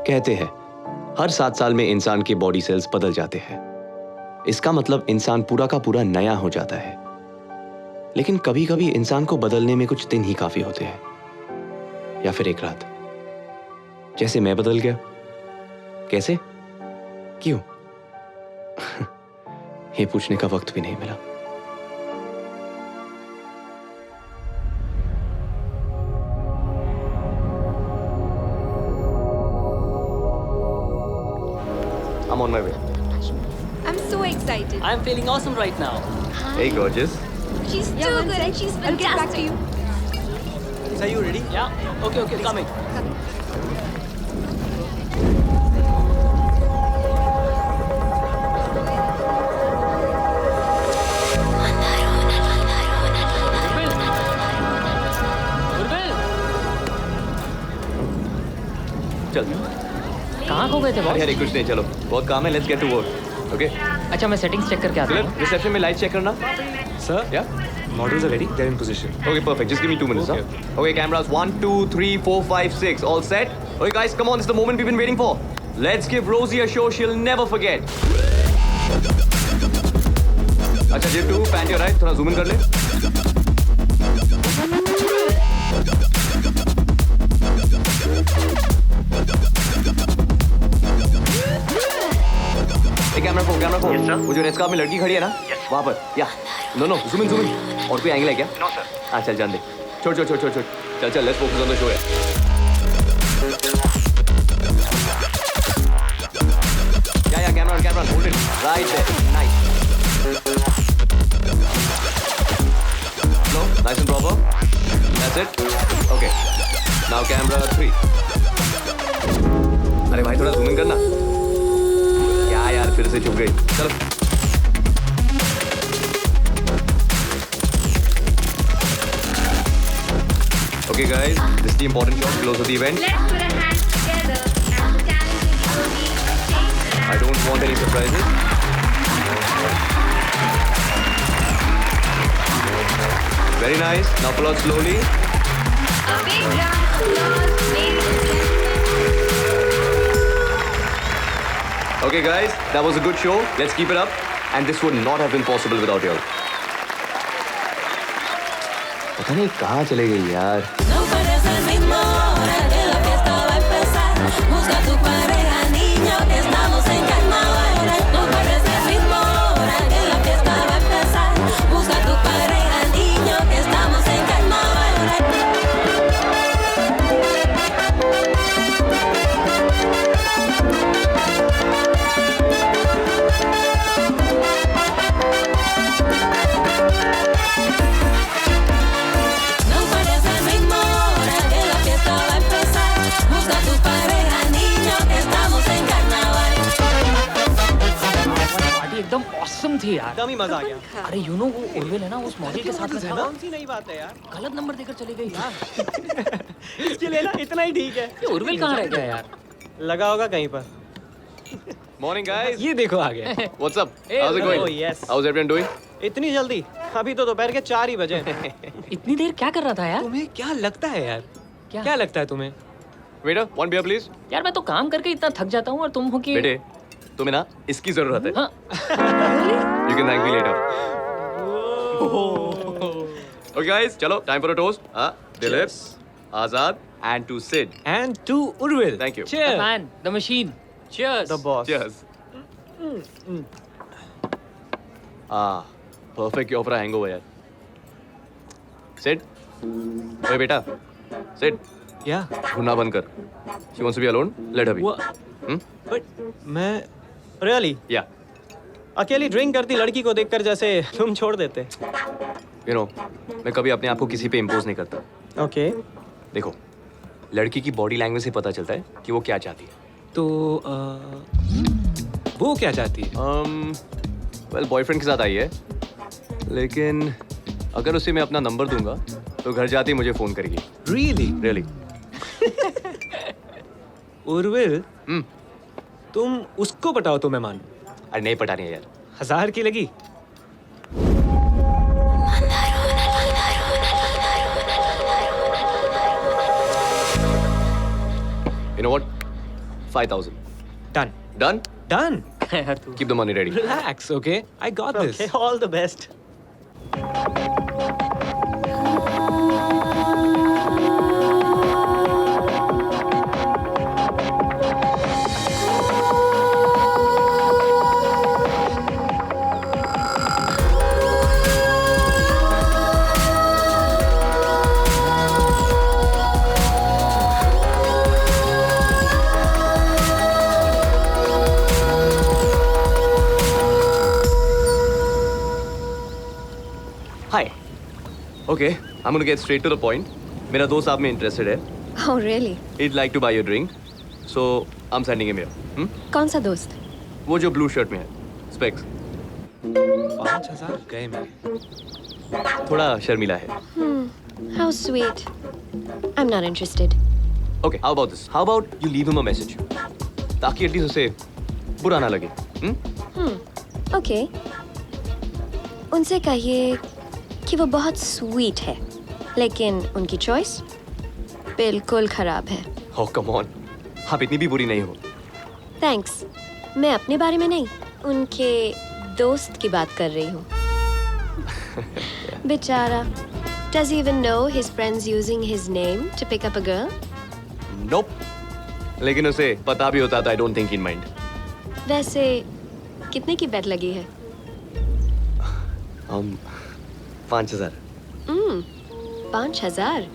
कहते हैं हर 7 साल में इंसान के बॉडी सेल्स बदल जाते हैं। इसका मतलब इंसान पूरा का पूरा नया हो जाता है। लेकिन कभी कभी इंसान को बदलने में कुछ दिन ही काफी होते हैं, या फिर एक रात। जैसे मैं बदल गया। कैसे? क्यों? ये पूछने का वक्त भी नहीं मिला। I'm on my way. I'm so excited. I'm feeling awesome right now. Hey, gorgeous. She's too good and she's fantastic. I'll get back to you. So are you ready? Yeah. Okay, coming. चल। कहाँ खो गए थे boss? अरे कुछ नहीं, चलो बहुत काम है, let's get to work. Okay? अच्छा मैं सेटिंग्स चेक करके आता हूँ। रिसेप्शन में लाइट चेक करना। Sir, Yeah? models are ready. They're in position. Okay, perfect. Just give me 2 minutes. Okay. Huh? Okay, cameras 1, 2, 3, 4, 5, 6. All set? Okay, guys, come on. This is the moment we've been waiting for. Let's give Rosie a show she'll never forget. अच्छा Jib 2, pan your right. थोड़ा zoom in कर ले. Camera phone Yes, वो जो red scarf में लड़की खड़ी है ना, वहाँ पर। या नो जूम इन। और कोई एंगल है क्या? No sir. हाँ चल जान दे। छोड़ चल let's focus on the show. या camera hold it right there. Nice. No nice and proper. That's it. Okay now camera 3। अरे भाई थोड़ा जूम इन करना। क्या यार फिर से चुप गई। चलो okay guys, this is the important shot, close of the event. Let's put our hands together and the talented Rosie change the I don't want any surprises. Very nice. Now pull out slowly. A big round of applause, ladies and gentlemen. Okay guys, that was a good show. Let's keep it up. And this would not have been possible without you all. पता नहीं कहाँ चले गई यार। No pares el mismo, ahora que la fiesta va a empezar. Busca tu pareja, niño, que estamos en carnaval. No pares el mismo, ahora que la fiesta va a empezar. Busca tu pareja, niño, que estamos en carnaval. No pares el mismo, ahora que la fiesta va a empezar. Busca tu pareja, niño, que estamos en carnaval. Party एकदम awesome थी यार। एकदम ही मजा आ गया। अरे you know वो उर्विल है ना, उस मॉडल के साथ में था ना। कौन सी नई बात है यार? गलत नंबर देकर चली गई यार। इसके लिए ना इतना ही ठीक है। ये उर्विल कहाँ रह गया यार? लगा होगा कहीं पर। Morning guys. ये देखो आ गया। What's up? Hey, How's it hello. going? Oh, yes. How's everyone doing? इतनी जल्दी? अभी तो दोपहर के 4 ही बजे। इतनी देर क्या कर रहा था यार? तुम्हें क्या लगता है यार? क्या? क्या लगता है तुम्हें? Waiter, one beer please. यार मैं तो काम करके इतना थक जाता हूँ और तुम हो कि बेटे, तुम्हें ना इसकी जरूरत है। हाँ You can thank me later. Okay guys, चलो time for a toast. हाँ, Dilip, Azad, and to Sid. And to Urvil. Thank you. Cheers. Man the machine cheers The boss. Cheers. Perfect cure for a hangover यार. Sid, ओए बेटा, Sid, Yeah. ढूंढना बंद कर. She wants to be alone. Let her be. What? But मैं really Yeah. अकेली drink करती लड़की को देखकर जैसे तुम छोड़ देते। You know, मैं कभी अपने आप को किसी पे इम्पोज नहीं करता. Okay. देखो, लड़की की बॉडी लैंग्वेज से पता चलता है कि वो क्या चाहती है. तो वो क्या चाहती है? वेल बॉयफ्रेंड के साथ आई है, लेकिन अगर उसे मैं अपना नंबर दूंगा तो घर जाते ही मुझे फोन करेगी. Really? रियली? उर्विल, तुम उसको पटाओ तो मैं मानूं। अरे नहीं पटानी है यार. 1000 की लगी? You know what? 5,000. Done. Done? Done. यार तू Keep the money ready. Relax, okay? I got this. Okay, all the best. Hi. Okay, I'm gonna get straight to the point. मेरा दोस्त आप में interested है. Oh, really? He'd like to buy you a drink. So, I'm sending him here. कौन सा दोस्त? वो जो blue shirt में है. Specs. 5,000 गए मेरे. थोड़ा शर्मीला है. How sweet. I'm not interested. Okay, how about this? How about you leave him a message? ताकि at least उसे बुरा ना लगे. Okay. उनसे कहिए कि वो बहुत स्वीट है, लेकिन उनकी चॉइस बिल्कुल खराब है. Oh, come on. आप इतनी भी बुरी नहीं हो. थैंक्स. मैं अपने बारे में नहीं, उनके दोस्त की बात कर रही हूँ. बेचारा. Does he even know his friend's using his name to pick up a girl? Nope. लेकिन उसे पता भी होता तो I don't think he'd mind. वैसे कितने की बेट लगी है? 5,000. 5,000?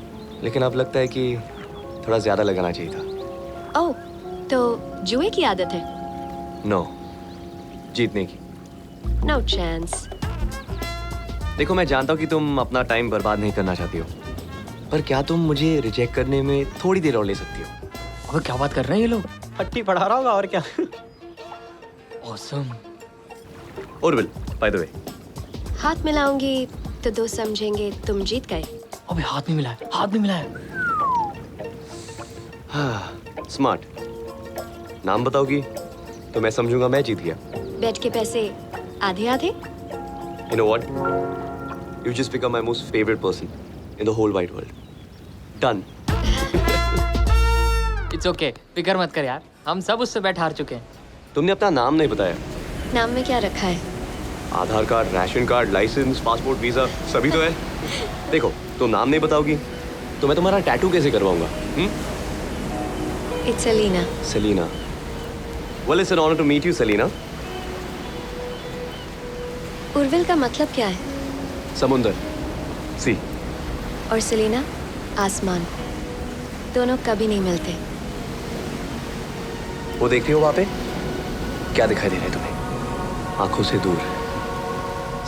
लेकिन अब लगता है कि थोड़ा ज्यादा लगाना चाहिए था. ओह, तो जुए की आदत है? No. जीतने की. No chance. देखो मैं जानता हूँ कि तुम अपना टाइम बर्बाद नहीं करना चाहती हो, पर क्या तुम मुझे रिजेक्ट करने में थोड़ी देर और ले सकती हो? अबे क्या बात कर रहे हैं ये लोग? पट्टी पढ़ा रहा होगा और क्या. Awesome. Orville, by the way. हाथ मिलाऊंगी तो दोस्त समझेंगे तुम जीत गए. अबे हाथ नहीं मिलाया, हाथ नहीं मिलाया. स्मार्ट. नाम बताओगी तो मैं समझूंगा मैं जीत गया. बेट के पैसे आधे आधे? You know what? You just become my most favorite person in the whole wide world. Done. It's okay. फिक्र मत कर यार. हम सब उससे बैठ हार चुके हैं. तुमने अपना नाम नहीं बताया. नाम में क्या रखा है? Aadhaar card, ration card, licence, passport, visa सभी तो है. देखो तुम नाम नहीं बताओगी तो मैं तुम्हारा टैटू कैसे करवाऊंगा? It's Alina. Selena. Well, it's an honor to meet you, Selena. Urvil का मतलब क्या है? समुंदर. सी. और सेलिना आसमान. दोनों कभी नहीं मिलते. वो देख रही हो वहां पे? क्या दिखाई दे रहा है तुम्हें? आंखों से दूर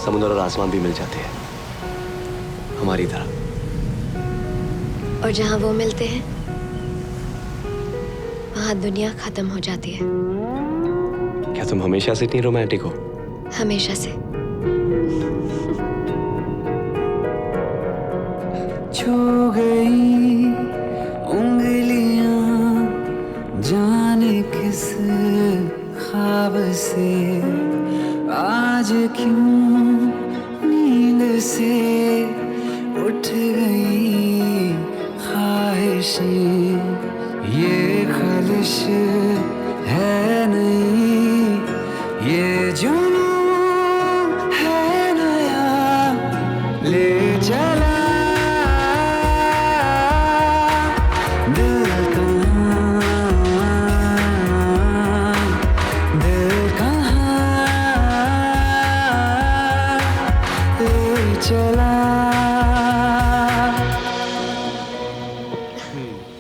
समुद्र और आसमान भी मिल जाते हैं हमारी तरह. और जहाँ वो मिलते हैं वहाँ दुनिया खत्म हो जाती है. क्या तुम हमेशा से इतनी रोमांटिक हो? हमेशा से. छू गई उंगलियां जाने किस ख्वाब से आज क्यों नींद से उठ गई ख्वाहिशें. ये ख्वाहिश है नहीं, ये जुनून है नया ले चला.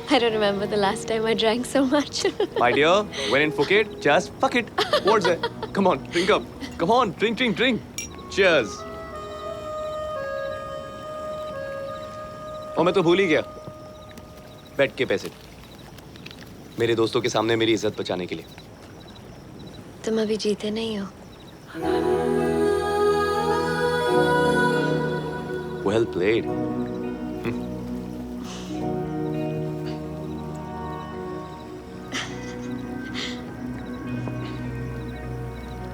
I don't remember the last time I drank so much. My dear, when in Phuket, just fuck it. What's that? Come on, drink up. Come on, drink, drink, drink. Cheers. और मैं तो भूल ही गया. बेट के पैसे. मेरे दोस्तों के सामने मेरी इज्जत बचाने के लिए. तुम अभी जीते नहीं हो. Well played.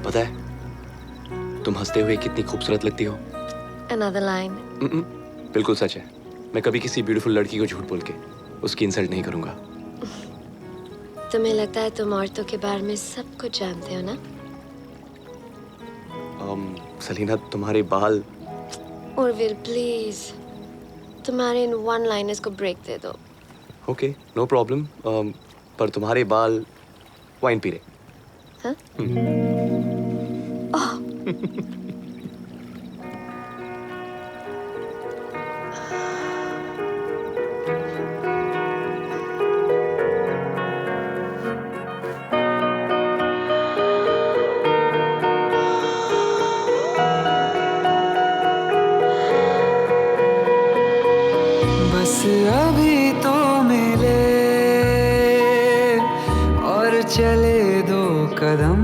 पता है तुम हंसते हुए कितनी खूबसूरत लगती हो. Another line. बिल्कुल सच है. मैं कभी किसी ब्यूटीफुल लड़की को झूठ बोल के उसकी इंसल्ट नहीं करूंगा. तुम्हें लगता है तुम औरतों के बारे में सब कुछ जानते हो ना? सलीना, तुम्हारे बाल। उर्विल प्लीज, तुम्हारे इन वन लाइनर्स को ब्रेक दे दो। Okay, no problem. पर तुम्हारे बाल वाइन पी रहे। हाँ? बस अभी तो मिले और चले दो कदम,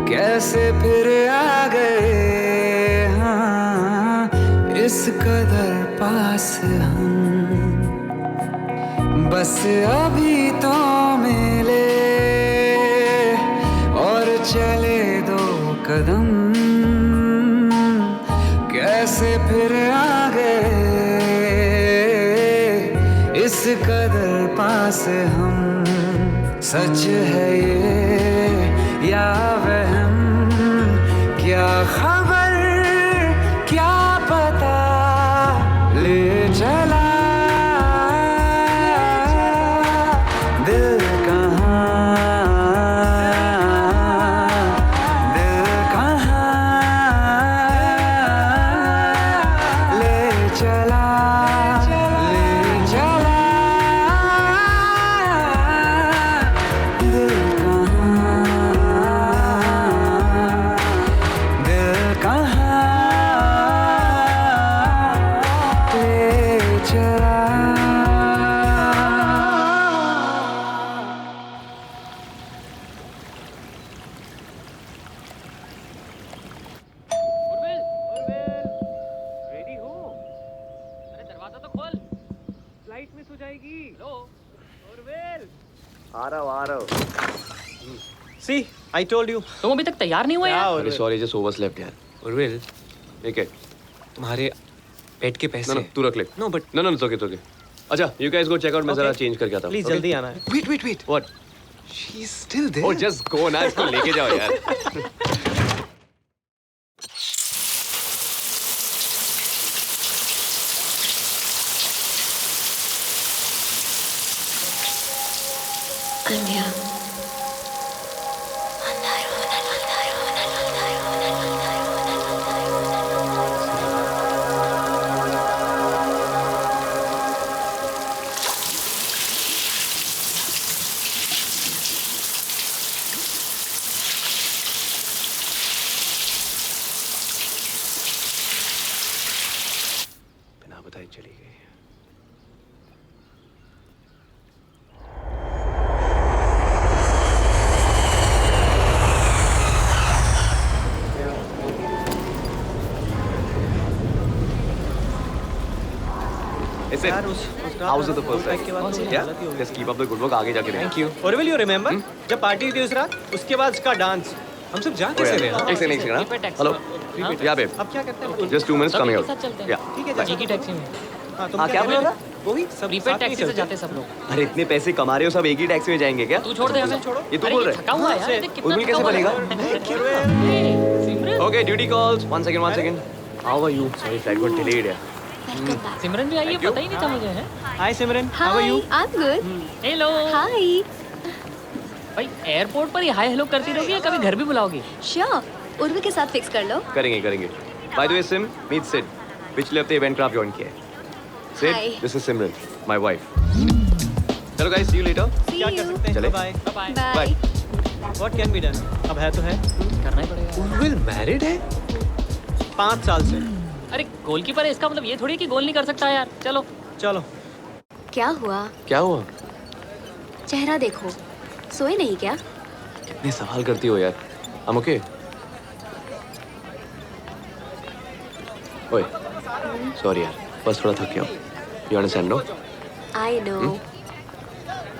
कैसे फिर आ गए हाँ इस कदर पास हम। बस अभी तो मिले और चले दो कदम, कैसे फिर आ गए इस कदर पास हम। सच है ये या वहम, क्या खबर क्या पता ले चला दिल कहाँ, दिल कहाँ ले चला, ले चला दिल कहाँ, दिल कहाँ ले चला। रेडी हो? अरे दरवाजा तो खोल। फ्लाइट मिस हो जाएगी। हेलो। उर्विल, आ रहा हूँ। सी आई टोल्ड यू। तुम अभी तक तैयार नहीं हुए यार? अरे सॉरी, जस्ट ओवरस्लेप्ट यार। उर्विल, ठीक है। तुम्हारे पेट के पैसे। ना तू रख ले। No but No, it's okay. अच्छा, you guys go check out. मैं Okay. जरा चेंज करके आता हूँ। Please Okay? जल्दी आना है। Wait. What? She's still there. Oh, just go ना, इसको लेके जाओ यार। अन्या, बिना बताए चली गई। Is it? यार उस How's it the first pack time? के बाद तो Yeah? हालत ही हो गई। Just keep up the good work. आगे जाके देखना। Thank you. Urvil, you remember जब पार्टी थी उस रात, उसके बाद उसका डांस, हम सब जा कैसे रहे? एक सेकंड Repeat हाँ? text. हेलो हाँ? या बेब, अब क्या करते हैं? just 2 minutes सब coming एक out. साथ चलते हैं। Yeah. ठीक है, Bye. एक ही टैक्सी में। हाँ, तुम हाँ, क्या कह बोल रहे रहा? हो? वही सब प्रीपेड साथ में टैक्सी से चलते जाते सब लोग। अरे इतने पैसे कमा रहे हो, सब एक ही टैक्सी में जाएंगे क्या? तू छोड़ दे हमें। छोड़ो। ये तू अरे बोल ये रहा है? थका हुआ है यार। से- देख कितना उर्मिल कैसे थका हुआ बनेगा? है। ए, सिमरन। Okay, duty calls. One second. How are you? Sorry, flight got delayed है। Welcome back. सिमरन भी आई है, पता ही नहीं था मुझे है। Hi Simran, how are hi, you? I am good. Hello. Hi. भाई एयरपोर्ट पर ही हाय हेलो करती रहोगी या कभी घर भी बुलाओगी? श्योर, उर्वी के साथ फिक्स कर लो। करेंगे। By the way, Sim, meet Sid. पिछले हफ्ते इवेंट क्राफ्ट ज्वाइन किया है। Sid, Hi. this is Simran, my wife. चलो guys, see you later. See क्या कर you. सकते हैं? चले? Bye. Bye. Bye. What can be done? अब है तो है। करना ही पड़ेगा। उर्विल मैरिड है 5 साल से। अरे गोलकीपर है, इसका मतलब ये थोड़ी कि गोल नहीं कर सकता यार। चलो। चलो। क्या हुआ? क्या हुआ? चेहरा देखो, सोए नहीं क्या? कितने सवाल करती हो यार। I'm okay. ओए, सॉरी यार, बस थोड़ा थक गया हूँ। You understand, no? I know.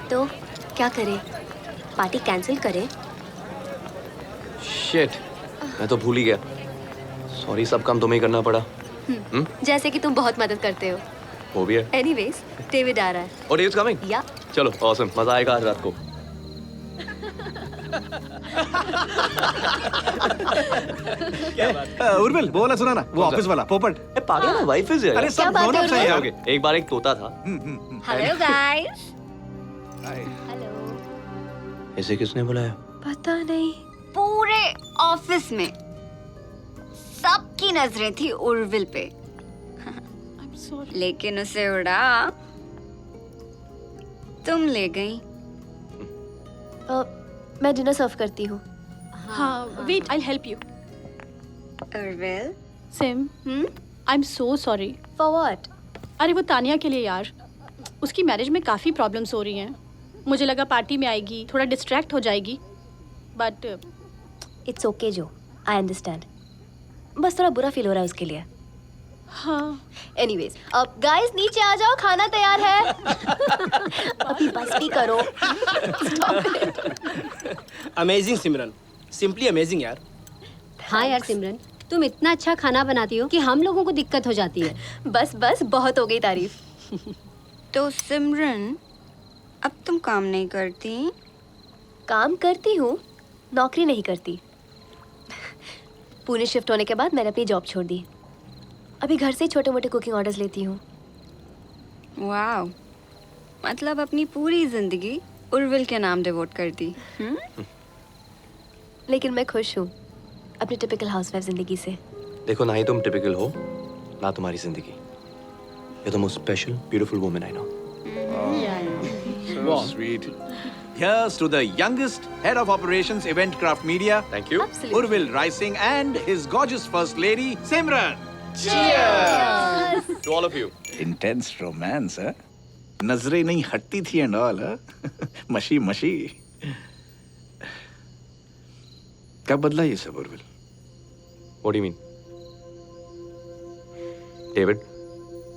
तो क्या करें? पार्टी कैंसिल करें? Shit, मैं तो भूल ही गया। सॉरी, सब काम तुम्हें ही करना पड़ा। जैसे कि तुम बहुत मदद करते हो। वो भी है। एनीवेज, डेविड आ रहा है। और डेविड्स कमिंग? या चलो ऑसम, मजा आएगा आज रात को। उर्विल वो वाला सुना ना, वो ऑफिस वाला पोपट। ए पागल ना, वाइफ इज अरे सब बात है, grown-ups हैं यार। ओके, एक बार एक तोता था। Hello guys. Hi. हेलो। इसे किसने बुलाया? पता नहीं। पूरे ऑफिस में सबकी नजरें थी उर्विल पे, लेकिन उसे उड़ा तुम ले गई। मैं डिनर सर्व करती हूँ। हाँ, wait, I'll help you. Urvil, Sim, I'm so sorry. For what? अरे वो तानिया के लिए यार, उसकी मैरिज में काफ़ी प्रॉब्लम्स हो रही हैं। मुझे लगा पार्टी में आएगी, थोड़ा डिस्ट्रैक्ट हो जाएगी, बट इट्स ओके जो, आई अंडरस्टैंड। बस थोड़ा बुरा फील हो रहा है उसके लिए। हाँ, एनीवेज, अब गाइस नीचे आ जाओ, खाना तैयार है। अभी बस भी करो। अमेजिंग सिमरन, सिंपली अमेजिंग यार। हाँ यार सिमरन, तुम इतना अच्छा खाना बनाती हो कि हम लोगों को दिक्कत हो जाती है। बस बस बहुत हो गई तारीफ। तो सिमरन अब तुम काम नहीं करती? काम करती हूँ, नौकरी नहीं करती। पुणे शिफ्ट होने के बाद मैंने अपनी जॉब छोड़ दी। अभी घर से छोटे मोटे कुकिंग ऑर्डर्स लेती हूँ। वाह, मतलब अपनी पूरी जिंदगी उर्विल के नाम डिवोट कर दी। लेकिन मैं खुश हूँ अपनी टिपिकल हाउसवाइफ जिंदगी से। देखो, ना ही तुम टिपिकल हो, ना तुम्हारी जिंदगी। You're the most special, beautiful woman I know. So sweet. Here's to the youngest head of operations Event Craft Media, Thank you. Absolutely. Urvil Rising, and his gorgeous first lady, Simran. To all of you. Intense romance, huh? नजरें नहीं हटती थी and all, huh? मशी मशी। कब बदला ये सब Urvil? What do you mean? David,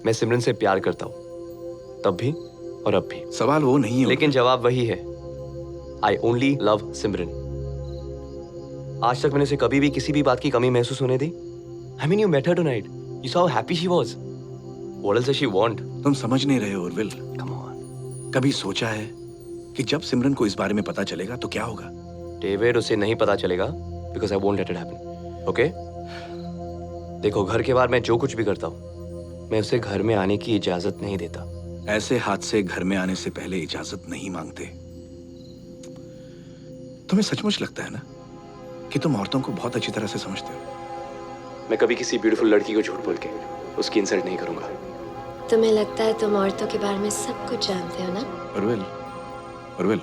मैं सिमरन से प्यार करता हूँ, तब भी और अब भी। सवाल वो नहीं है। लेकिन जवाब वही है, I only love सिमरन। आज तक मैंने उसे कभी भी किसी भी बात की कमी महसूस होने दी। I mean, you met her tonight. You saw how happy she was. What else does she want? तुम समझ नहीं रहे हो उर्विल। Come on. कभी सोचा है कि जब सिमरन को इस बारे में पता चलेगा तो क्या होगा? डेविड, उसे नहीं पता चलेगा because I won't let it happen. Okay? देखो, घर के बाहर मैं जो कुछ भी करता हूँ, मैं उसे घर में आने की इजाजत नहीं देता। ऐसे हादसे घर में आने से पहले इजाजत नहीं मांगते। तुम्हें सचमुच लगता है ना कि तुम औरतों को बहुत अच्छी तरह से समझते हो? मैं कभी किसी ब्यूटीफुल लड़की को झूठ बोल के उसकी इंसल्ट नहीं करूंगा। तुम्हें लगता है तुम औरतों के बारे में सब कुछ जानते हो ना? उर्विल, उर्विल,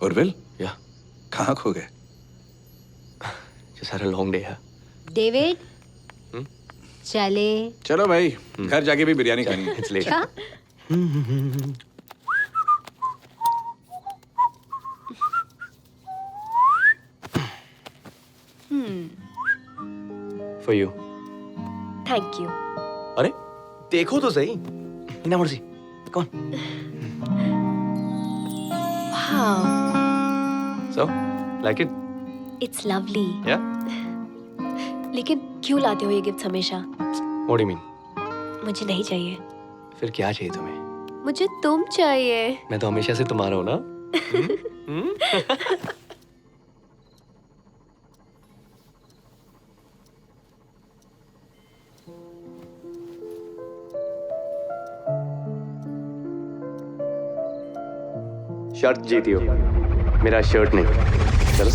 उर्विल, या कहाँ खो गए? just had a long day है। डेविड, चले। चलो भाई, घर जाके भी बिरयानी खानी है। It's late. क्या? For you. Thank you. अरे देखो तो सही। इना मर्जी। Come on. Wow, So, like it? It's lovely. Yeah? लेकिन क्यों लाते हो ये गिफ्ट हमेशा? What do you mean? मुझे नहीं चाहिए। फिर क्या चाहिए तुम्हें? मुझे तुम चाहिए। मैं तो हमेशा से तुम्हारा हूँ ना? शर्ट जीती हो, मेरा शर्ट नहीं। चलो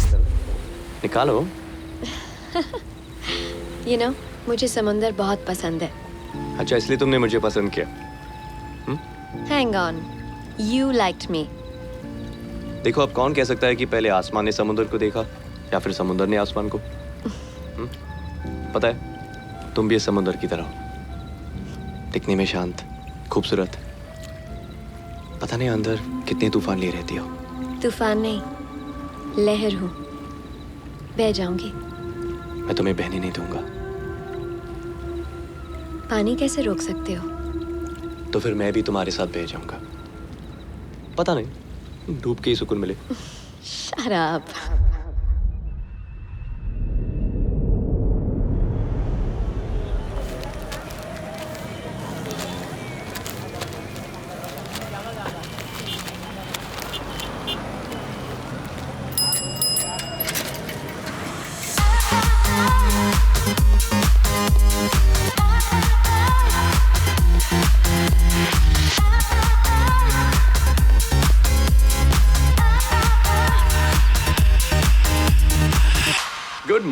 निकालो। You know, मुझे समुंदर बहुत पसंद है। अच्छा, इसलिए तुमने मुझे पसंद किया। Hang on, you liked me. देखो, अब कौन कह सकता है कि पहले आसमान ने समुद्र को देखा या फिर समुद्र ने आसमान को? पता है, तुम भी इस समुद्र की तरह हो, दिखने में शांत, खूबसूरत। पता नहीं अंदर कितने तूफान लिए रहती हो। तूफान नहीं, लहर हूँ, बह जाऊंगी। मैं तुम्हें बहने नहीं दूंगा। पानी कैसे रोक सकते हो? तो फिर मैं भी तुम्हारे साथ बह जाऊंगा। पता नहीं, डूब के ही सुकून मिले। Shut up.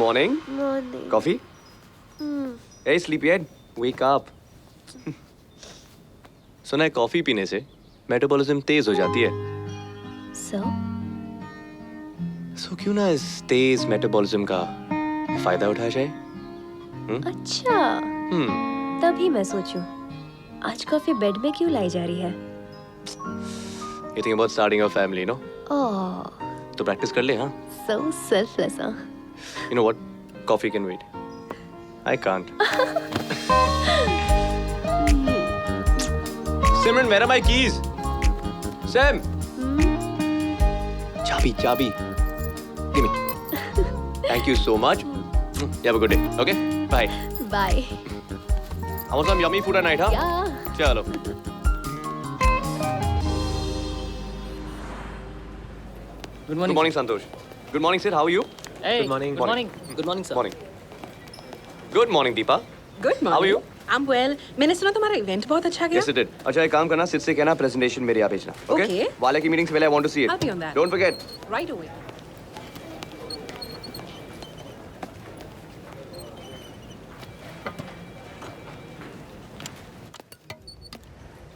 morning. Morning. Coffee? Hey, sleepyhead, wake up. सुना है कॉफी पीने से मेटाबॉलिज्म तेज हो जाती है. So क्यों ना इस तेज मेटाबॉलिज्म का फायदा उठाया जाए? अच्छा. तभी मैं सोचूं, आज कॉफी बेड में क्यों लाई जा रही है? You think about starting a family, no? Oh, तो प्रैक्टिस कर ले, हाँ? so selfless, huh? You know what? Coffee can wait. I can't. Simran, where are my keys? Sam. Chabi. Give me. Thank you so much. You have a good day. Okay? Bye. Bye. I want some yummy food at night, huh? Yeah. Chalo. Good morning. Good morning, Santosh. Good morning, Sid. How are you? Hey, Good morning. Good morning. Good morning, sir. Morning. Good morning, Deepa. Good morning. How are you? I'm well. मैंने सुना तुम्हारा event बहुत अच्छा गया. Yes, it did. अच्छा एक काम करना, सिद से कहना प्रेजेंटेशन मेरे यहाँ भेजना. Okay. वाले की मीटिंग से पहले I want to see it. I'll be on that. Don't forget. Right away.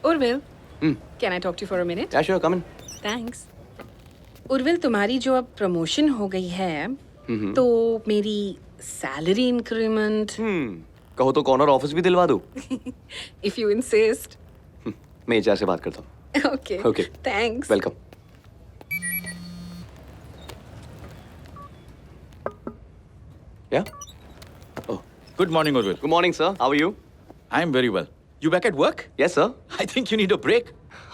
Urvil, can I talk to you for a minute? Yeah, sure, come in. Thanks. Urvil, तुम्हारी जो अब प्रमोशन हो गई है, तो मेरी सैलरी इंक्रीमेंट. कहो तो कॉर्नर ऑफिस भी दिलवा दूं. If you insist. मैं एचआर से बात करता हूँ. Okay. Okay. Thanks. Welcome. Yeah. Oh, Good morning, Urvil. good morning, sir. How are you? I'm very well. You back at work? Yes, sir. I think you need a break.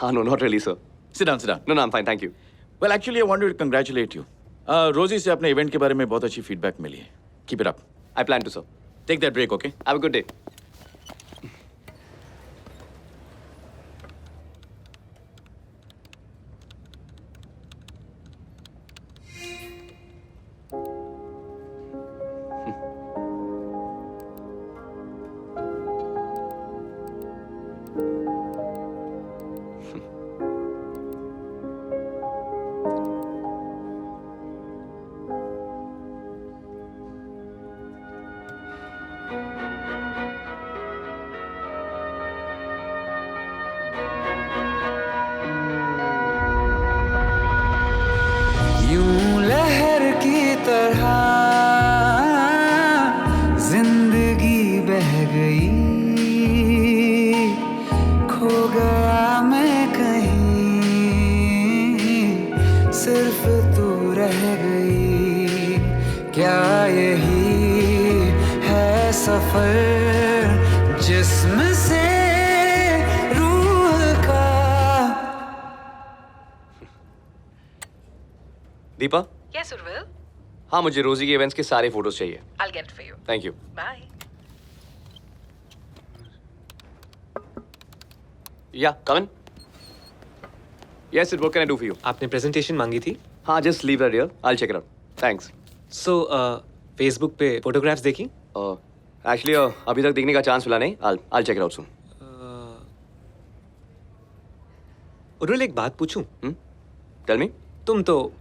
No, not really, sir. Sit down, sit down. No, I'm fine, thank you. Well, actually, I wanted to congratulate you. रोजी से अपने event के बारे में बहुत अच्छी feedback मिली है. Keep it up. I plan to, sir. Take that break, okay? Have a good day. यूं लहर की तरह जिंदगी बह गई, खो गया मैं कहीं, सिर्फ तू रह गई. क्या यही है सफर जिस्म से रूह का? दीपा. Yes, Urvil. हाँ, मुझे रोजी के इवेंट्स के सारे फोटोज चाहिए. I'll get it for you. Thank you. Bye. Yeah come in. Yes, what can I do for you? आपने प्रेजेंटेशन मांगी थी. हाँ, just leave that here. I will check it out. Thanks. So, Facebook पे photographs देखी. Actually अभी तक देखने का चांस मिला नहीं. I check it out soon. Urvil, एक बात पूछूं? Tell me. तुम तो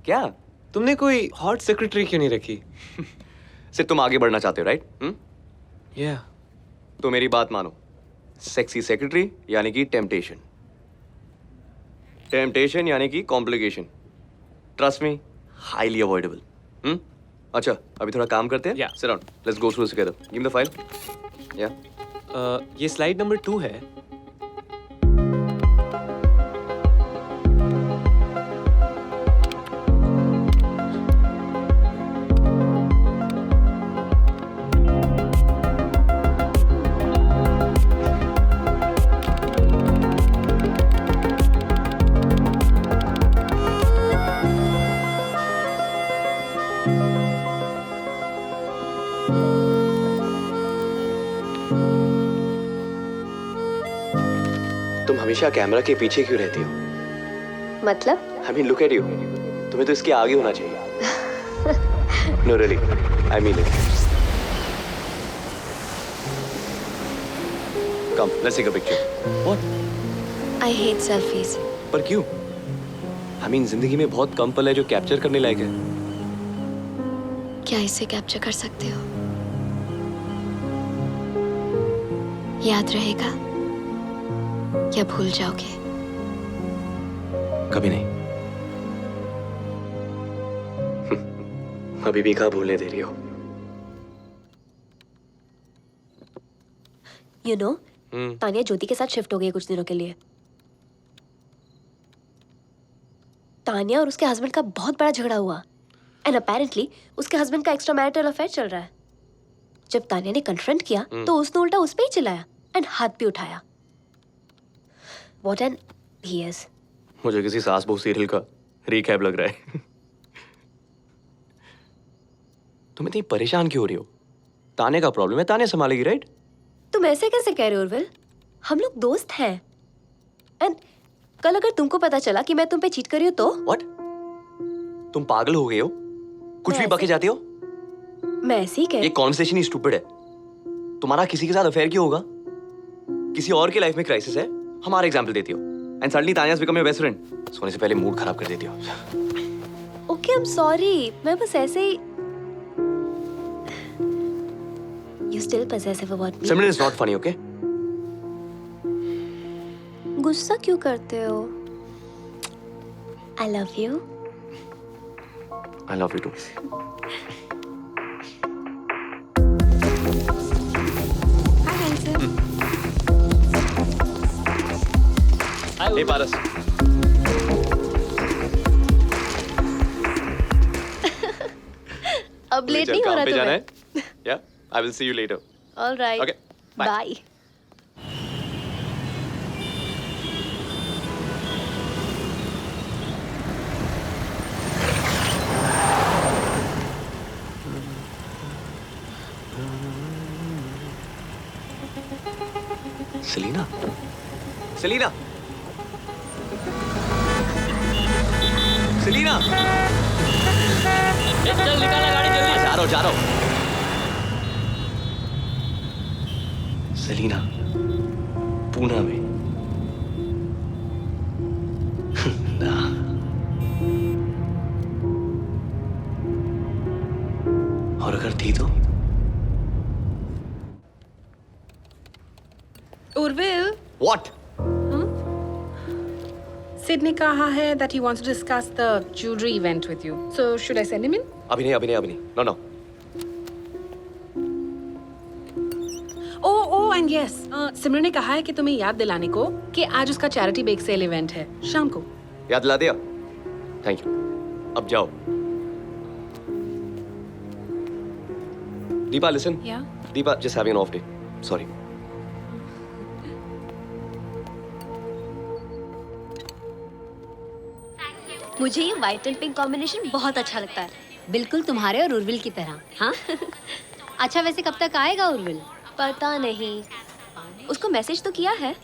क्या? तुमने कोई हॉट सेक्रेटरी क्यों नहीं रखी? सिर्फ तुम आगे बढ़ना चाहते हो, राइट? या तो मेरी बात मानो. सेक्सी सेक्रेटरी यानी कि टेम्पटेशन. टेम्पटेशन यानी कि complication. Trust me, highly avoidable. अच्छा, अभी थोड़ा काम करते हैं. Yeah. Sit down, let's go through together. Give me the file. या ये स्लाइड नंबर 2 है. तुम हमेशा कैमरा के पीछे क्यों रहती हो? मतलब? I mean look at you. तुम्हें तो इसके आगे होना चाहिए. No really, I mean it. Come, let's take a picture. What? I hate selfies. पर क्यों? आई मीन जिंदगी में बहुत कम पल है जो कैप्चर करने लायक है. क्या इसे कैप्चर कर सकते हो? याद रहेगा या भूल जाओगे? कभी नहीं। अभी भी कहाँ भूलने दे रही हो? You know, तानिया ज्योति के साथ शिफ्ट हो गई है कुछ दिनों के लिए। तानिया और उसके हस्बैंड का बहुत बड़ा झगड़ा हुआ एंड अपेरेंटली उसके हस्बैंड का एक्स्ट्रा मैरिटल अफेयर चल रहा है। जब तानिया ने कन्फ्रंट किया तो उसने उल्टा उस पे ही चिल्लाया एंड हाथ भी उठाया। What an he is. मुझे किसी सास बहू सीरियल का रीकैप लग रहा है। तुम इतनी परेशान क्यों हो रही हो? ताने का प्रॉब्लम है, ताने संभालेगी, राइट? तुम ऐसे कैसे कह रहे हो उर्विल? हम लोग दोस्त हैं एंड कल अगर तुमको पता चला कि मैं तुम पे चीट कर रही हूँ तो? What? तुम पागल हो गए हो? कुछ भी बके जाती हो? मैं ऐसे ही कह ये कॉन्वर्सेशन ही स्टूपिड है। तुम्हारा किसी के साथ अफेयर क्यों होगा? किसी और की लाइफ में क्राइसिस है, हमारा एग्जांपल देती हो and suddenly Tania's become your best friend. सोने से पहले मूड खराब कर देती हो। ओके आई एम सॉरी, मैं बस ऐसे ही। You still possessive about me. Simran is not funny, okay? गुस्सा क्यों करते हो? I love you. I love you too. Hi, handsome. Hey, Paras. अब लेट नहीं हो रहा जाना तुम्हें? है? Yeah, I will see you later. All right. Okay, bye. Bye. Selena. Selena. Selena. चल निकाला गाड़ी जल्दी। जा रहा हूँ। सेलिना, पूना में। ना। और अगर थी तो? उर्विल, What? Sid ने कहा है that he wants to discuss the jewelry event with you. So should I send him in? अभी नहीं। No. Oh, and yes. सिमरन ने कहा है कि तुम्हें याद दिलाने को कि आज उसका चैरिटी बेक सेल इवेंट है शाम को। याद दिला दिया? Thank you. अब जाओ। Deepa, listen. Yeah. Deepa, just having an off day. Sorry. मुझे ये व्हाइट एंड पिंक कॉम्बिनेशन बहुत अच्छा लगता है। बिल्कुल तुम्हारे और उर्विल की तरह। हाँ। अच्छा, वैसे कब तक आएगा उर्विल? पता नहीं, उसको मैसेज तो किया है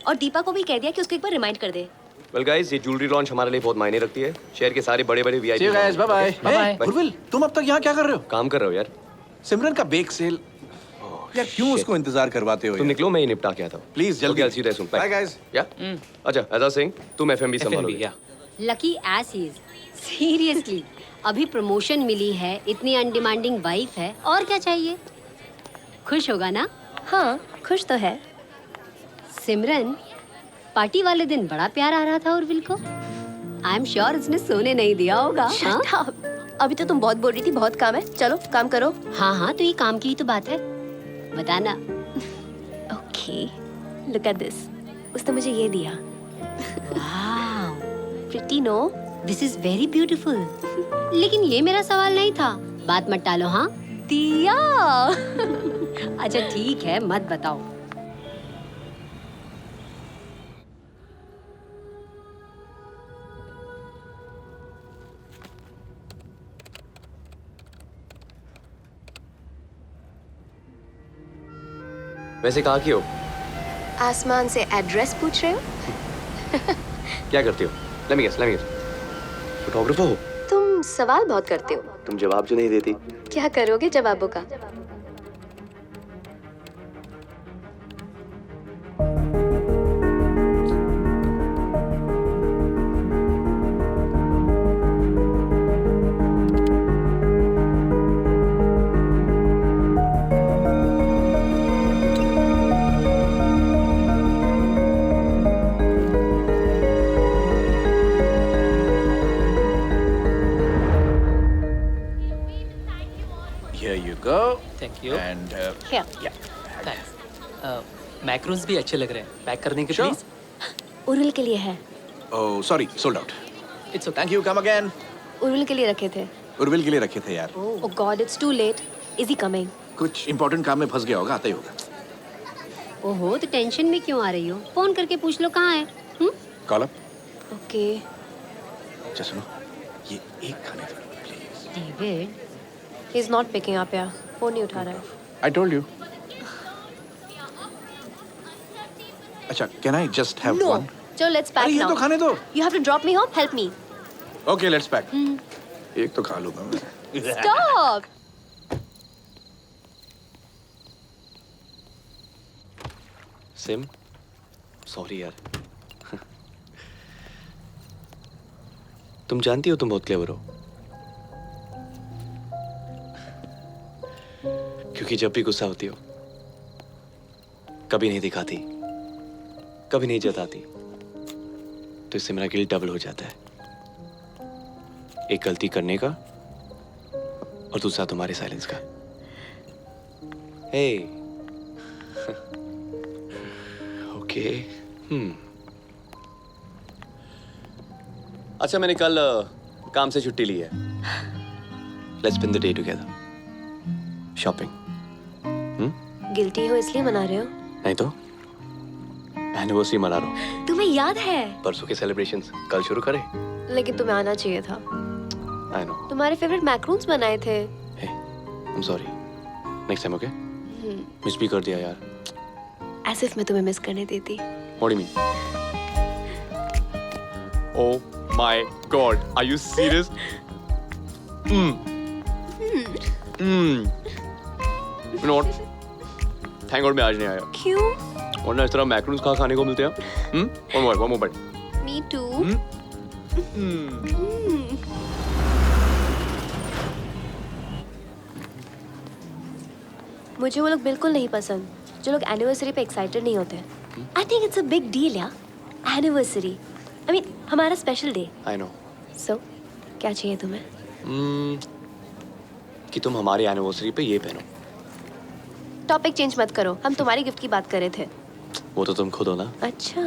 और दीपा को भी कह दिया कि उसको एक बार रिमाइंड कर दे। Well guys, ये ज्वेलरी लॉन्च हमारे लिए बहुत मायने रखती है। शहर के सारे बड़े-बड़े VIP। See you guys, bye bye. Bye-bye. Urvil, तुम अब तक यहाँ क्या कर रहे हो? काम कर रहे हो यार। सिमरन का बेक सेल। यार क्यों उसको इंतजार करवाते हो? तुम निकलो, मैं ही निपटा के आता हूँ। Please, जल्दी। Okay, I'll see you there soon. Bye. Bye guys. Yeah? अच्छा, as I was saying, तुम FMB संभालोगे। FNB, lucky S is. Seriously, अभी प्रमोशन मिली है, इतनी अनडिमांडिंग वाइफ है, और क्या चाहिए? खुश होगा ना? हाँ, खुश तो है। सिमरन, पार्टी वाले दिन बड़ा प्यार आ रहा था उर्विल को। आई एम श्योर उसने सोने नहीं दिया होगा। हाँ? Shut up. अभी तो तुम बहुत बोल रही थी बहुत काम है, चलो काम करो। हाँ, तो ये काम की ही तो बात है। बताना। Okay, look at this. उसने मुझे ये दिया। Wow, pretty no? This is very beautiful. लेकिन ये मेरा सवाल नहीं था। बात मत टालो। हाँ दिया। अच्छा ठीक है, मत बताओ। वैसे कहाँ की हो? आसमान से एड्रेस पूछ रहे हो? क्या करती हो? Let me guess. फोटोग्राफर हो? तुम सवाल बहुत करते हो। तुम जवाब जो नहीं देती। क्या करोगे जवाबों का? Thank you And Here. Thanks macros भी अच्छे लग रहे हैं पैक कर देंगे Sure. प्लीज उर्विल के लिए है। oh, sorry, sold out. It's okay Thank you. Come again. Urvil के लिए रखे थे। उर्विल के लिए रखे थे यार. Oh God, it's too late. Is he coming? कुछ इंपॉर्टेंट काम में फंस गया होगा, आता ही होगा. ओहो, तो टेंशन में क्यों आ रही हो? फोन करके पूछ लो कहाँ है। Call up. Okay. अच्छा सुनो, ये एक खाने दो, please. David, He's not picking up यार। फोन नहीं उठा रहा है। I told you. अच्छा, can I just have No. one? चलो let's pack अरे ये now. तो खाने दो. You have to drop me home. Help me. Okay, let's pack. एक तो खा लूंगा मैं. Stop. सिम, सॉरी यार. तुम जानती हो तुम बहुत क्लेवर हो. क्योंकि जब भी गुस्सा होती हो, कभी नहीं दिखाती, कभी नहीं जताती, तो इससे मेरा गिल्ट डबल हो जाता है. एक गलती करने का और दूसरा तुम्हारे साइलेंस का. हे ओके. अच्छा, मैंने कल काम से छुट्टी ली है. Let's spend the day together. Shopping. Guilty हो इसलिए मना रहे हो? नहीं तो एनिवर्सरी मना रहा हूँ. तुम्हें याद है? परसों के सेलिब्रेशंस कल शुरू करें. लेकिन तुम्हें आना चाहिए था। I know. तुम्हारे फेवरेट मैक्रून्स बनाए थे। Hey, I am sorry. Next time okay. Miss भी कर दिया यार. As if मैं तुम्हें मिस करने देती। What do you mean? Oh my God, are you serious? You know what? Thank God मैं आज नहीं आया. क्यों? वरना इस तरह मैक्रोन्स कहाँ खाने को मिलते हैं? One more bite. Me too. मुझे वो लोग बिल्कुल नहीं पसंद जो लोग एनिवर्सरी पे एक्साइटेड नहीं होते. I think it's a big deal यार. एनिवर्सरी, आई मीन हमारा स्पेशल डे. I know. सो क्या चाहिए तुम्हें? कि तुम हमारी एनिवर्सरी पे ये पहनो. टॉपिक चेंज मत करो, हम तुम्हारी गिफ्ट की बात कर रहे थे. वो तो तुम खुद हो ना. अच्छा.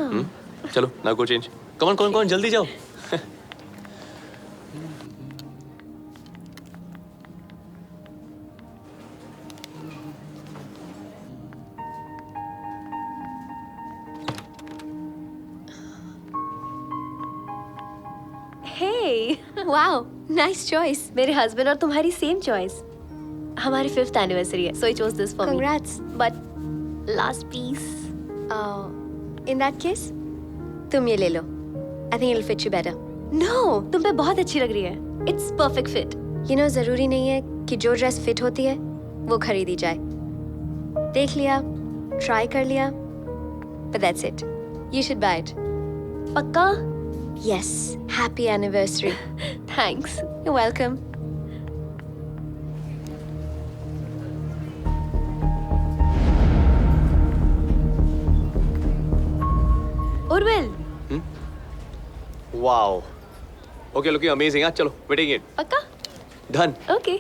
चलो ना गो चेंज. कौन जल्दी जाओ. Hey, wow, nice choice. मेरे हस्बैंड और तुम्हारी सेम चॉइस. हमारी 5th एनिवर्सरी है, so I chose this for me. Congrats. But last piece. In that case, तुम ये ले लो. I think it'll fit you better. No, तुम पे बहुत अच्छी लग रही है. It's perfect fit. You know, जरूरी नहीं है कि जो ड्रेस फिट होती है वो खरीदी जाए. देख लिया, ट्राई कर लिया, but that's it. You should buy it. पक्का? Yes. Happy anniversary. Thanks. You're welcome. Urvil. Wow. Okay, looking amazing. हाँ, चलो, wedding it. पक्का? Done. Okay.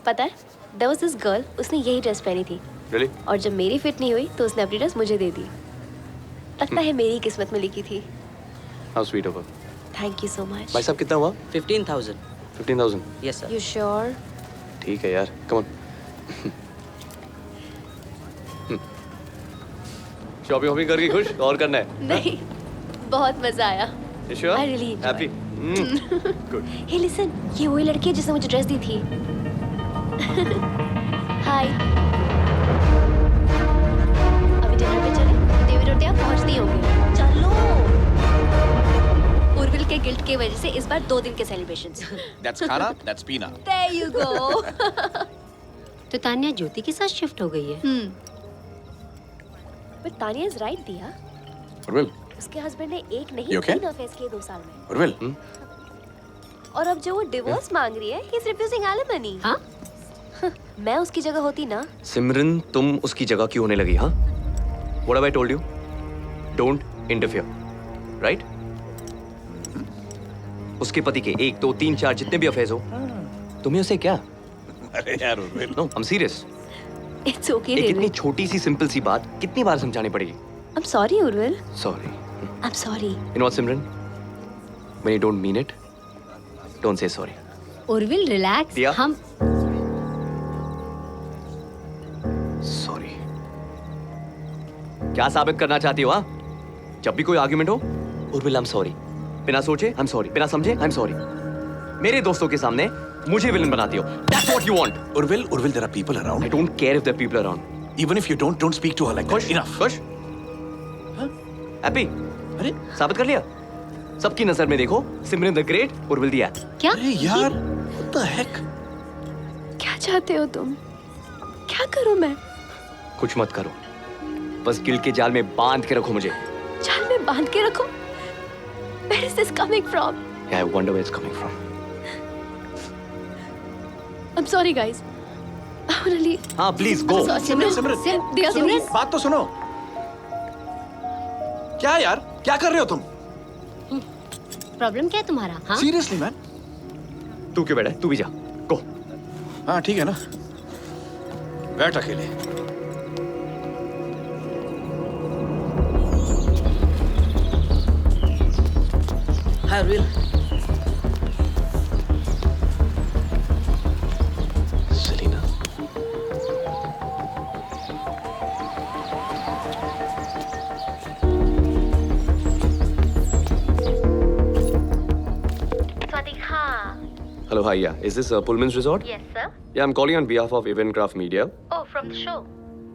पता है? There was this girl. उसने यही ड्रेस पहनी थी. Really? और जब मेरी फिट नहीं हुई तो उसने अपनी ड्रेस मुझे दे दी. लगता है मेरी किस्मत में लिखी थी. How sweet of her. Thank you so much. भाई साहब कितना हुआ? 15,000. 15,000. Yes sir. You sure? ठीक है यार. Come on. शॉपिंग करके खुश और करना है. नहीं. बहुत मजा आया. You sure? I really enjoyed. Happy. Good. Hey listen, ये वही लड़की है जिसने मुझे ड्रेस दी थी. Hi. अभी डिनर पे चले? देवी रोटियां पहुंचती होंगी. चलो. उर्विल के गिल्ट की वजह से इस बार 2 दिन के celebrations. That's Khana, that's Pina. There you go. तो तान्या ज्योति के साथ शिफ्ट हो गई है. But Tanya is right, दिया. Urvil, उसके हस्बैंड ने एक नहीं You okay? 3 अफेयर्स किए 2 साल में. Urvil. और अब जो वो डिवोर्स मांग रही है, he is refusing alimony. हाँ? मैं उसकी जगह होती ना. सिमरन, तुम उसकी जगह क्यों होने लगी? हाँ? What have I told you? Don't interfere. Right? उसके पति के 1, 2, 3, 4 जितने भी अफेयर्स हो, तुम्हें उसे क्या? अरे यार Urvil, no, I am serious. It's okay एक इतनी डेविड। छोटी सी सिंपल सी बात कितनी बार समझानी पड़ेगी? आई am sorry Urvil. Sorry. I am sorry. You know what, Simran? When you don't mean it, don't say sorry. Urvil relax. दिया? हम Sorry. क्या साबित करना चाहती हो? हाँ? जब भी कोई आर्गुमेंट हो, उर्विल, I'm sorry. बिना सोचे, I'm sorry. बिना समझे, I'm sorry. मेरे दोस्तों के सामने मुझे विलन बनाती हो. That's what you want. Urvil, there are people around. I don't care if there are people around. Even if you don't speak to her like that. Enough. खुश? हैप्पी? अरे साबित कर लिया? सबकी नजर में देखो, Simran the great, Urvil the eight. क्या? अरे यार, what the heck? क्या चाहते हो तुम? क्या करूं मैं? कुछ मत करो, बस गिल्ट के जाल में बांध के रखो मुझे। जाल में बांध के रखो? Where is this coming from? Yeah, I wonder where it's coming from. I'm sorry guys. I wanna leave. हाँ, please go. सिमरन, बात तो सुनो। क्या यार, क्या कर रहे हो तुम? प्रॉब्लम क्या है तुम्हारा? हाँ? Seriously man? तू क्यों बैठा है? तू भी जा, गो। हाँ ठीक है ना, बैठ अकेले। Hi Urvil. Selena, hello, hi, yeah. Is this Pullman's Resort? Yes, sir. Yeah, I'm calling on behalf of Eventcraft Media. Oh, from the show.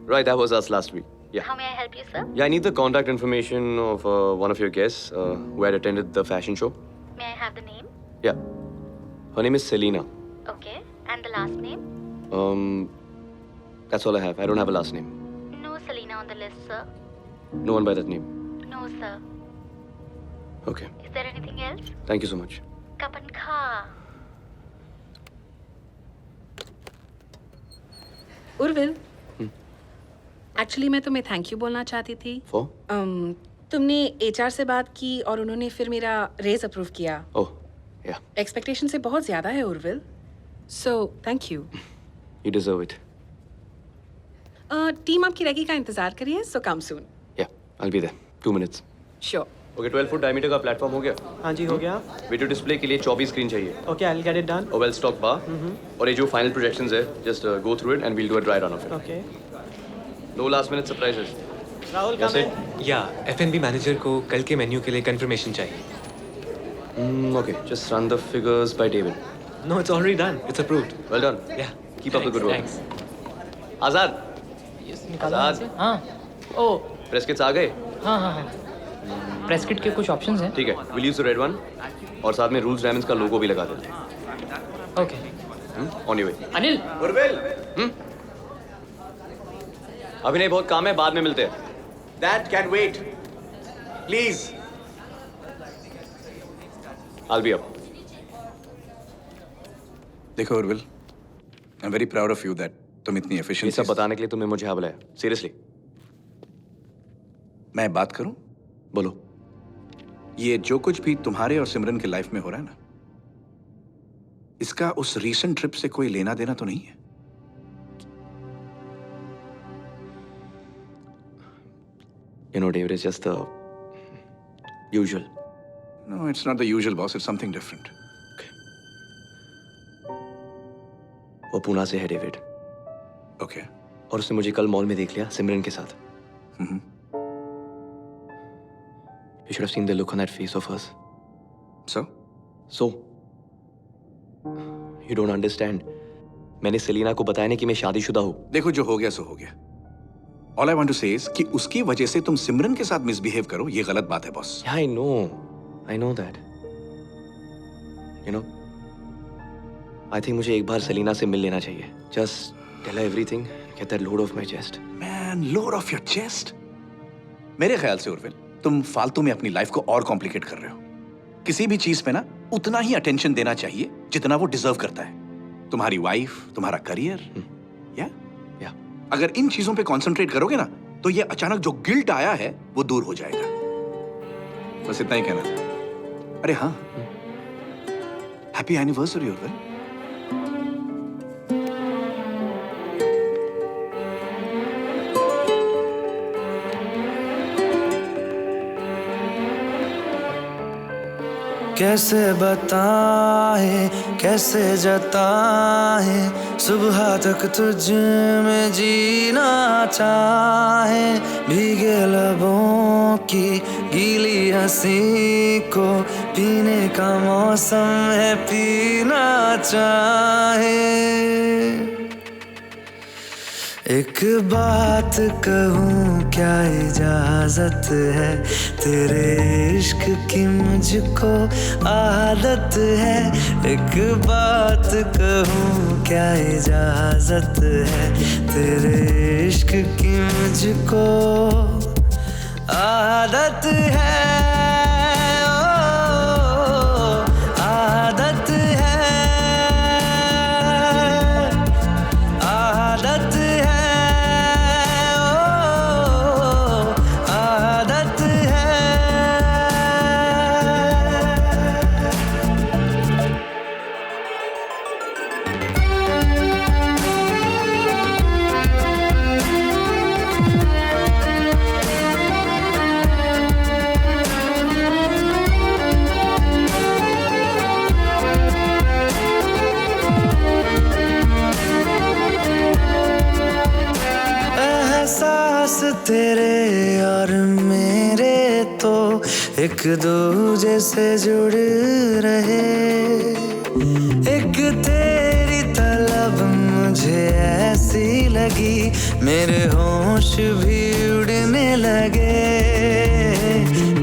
Right, that was us last week. Yeah. How may I help you, sir? Yeah, I need the contact information of one of your guests who had attended the fashion show. May I have the name? Yeah. Her name is Selina. Okay. And the last name? That's all I have. I don't have a last name. No Selena on the list, sir. No one by that name. No, sir. Okay. Is there anything else? Thank you so much. Kapan Kha. Urvil, actually मैं तुम्हें thank you बोलना चाहती थी। For? तुमने HR से बात की और उन्होंने फिर मेरा रेज अप्रूव किया। Oh, yeah. एक्सपेक्टेशन से बहुत ज्यादा है Urvil, so thank you. You deserve it. Team आपकी रेगी का इंतजार करिए, सो कम सून। Yeah, I'll be there. 2 minutes. Sure. Okay, 12 foot diameter का प्लेटफॉर्म हो गया? हाँ जी, हो गया। वीडियो डिस्प्ले के लिए 24 स्क्रीन चाहिए। Okay, I'll get it done. और वेल स्टॉक बार। और ये जो फाइनल प्रोजेक्शंस है, just go through it and we'll do a dry run of it. Okay. No last minute surprises. Rahul Yes, come in. या F&B manager को कल के menu के लिए कंफर्मेशन चाहिए। Okay, just run the figures by David. No, it's already done. It's approved. Well done. Yeah. Keep up the good work. Thanks. आजाद, आजाद, हाँ। ओ, press kits आ गए? हाँ हाँ हाँ। प्रेस किट के कुछ ऑप्शंस हैं। ठीक है, we'll use the red one और साथ में रूल्स डायमंड्स का लोगो भी लगा देते हैं। Okay. On your way. Anil, Urvil, अभी नहीं, बहुत काम है, बाद में मिलते हैं। That can wait. Please. I'll be up. देखो Urvil, I'm very proud of you that तुम इतनी ये efficient। सब बताने के लिए तुमने मुझे यहाँ बुलाया। सीरियसली? मैं बात करूं? बोलो। ये जो कुछ भी तुम्हारे और सिमरन के लाइफ में हो रहा है ना, इसका उस रीसेंट ट्रिप से कोई लेना देना तो नहीं है? You know, David, it's just the usual. No, it's not the usual, boss. It's something different. वो पूना से है डेविड, Okay. और उसने मुझे कल मॉल में देख लिया सिमरन के साथ। You should have seen the look on that face of hers. So? So, you don't understand. मैंने सेलिना को बताया नहीं कि मैं शादीशुदा हूँ। देखो, जो हो गया सो हो गया। All I want to say is कि उसकी वजह से तुम सिमरन के साथ मिसबिहेव करो, ये गलत बात है, boss. Yeah, I know that. You know, I think मुझे एक बार सेलिना से मिल लेना चाहिए। Just tell her everything, get that load off my chest. Man, load off your chest. मेरे ख्याल से उर्विल, तुम फालतू में अपनी लाइफ को और कॉम्प्लिकेट कर रहे हो। किसी भी चीज पे ना उतना ही अटेंशन देना चाहिए जितना वो डिजर्व करता है। तुम्हारी वाइफ, तुम्हारा करियर, या अगर इन चीजों पे कंसंट्रेट करोगे ना, तो ये अचानक जो गिल्ट आया है वो दूर हो जाएगा। बस इतना ही कहना था। अरे हाँ, हैप्पी एनिवर्सरी उर्विल। कैसे बताए कैसे जताए, सुबह तक तुझ में जीना चाहे। भीगे लबों की गीली हंसी को पीने का मौसम है, पीना चाहे। एक बात कहूँ क्या इजाजत है, तेरे इश्क की मुझको आदत है। एक बात कहूँ क्या इजाजत है, तेरे इश्क की मुझको आदत है। ओ, आदत है, आदत है। तेरे और मेरे तो एक दूजे से जुड़ रहे। एक तेरी तलब मुझे ऐसी लगी, मेरे होश भी उड़ने लगे।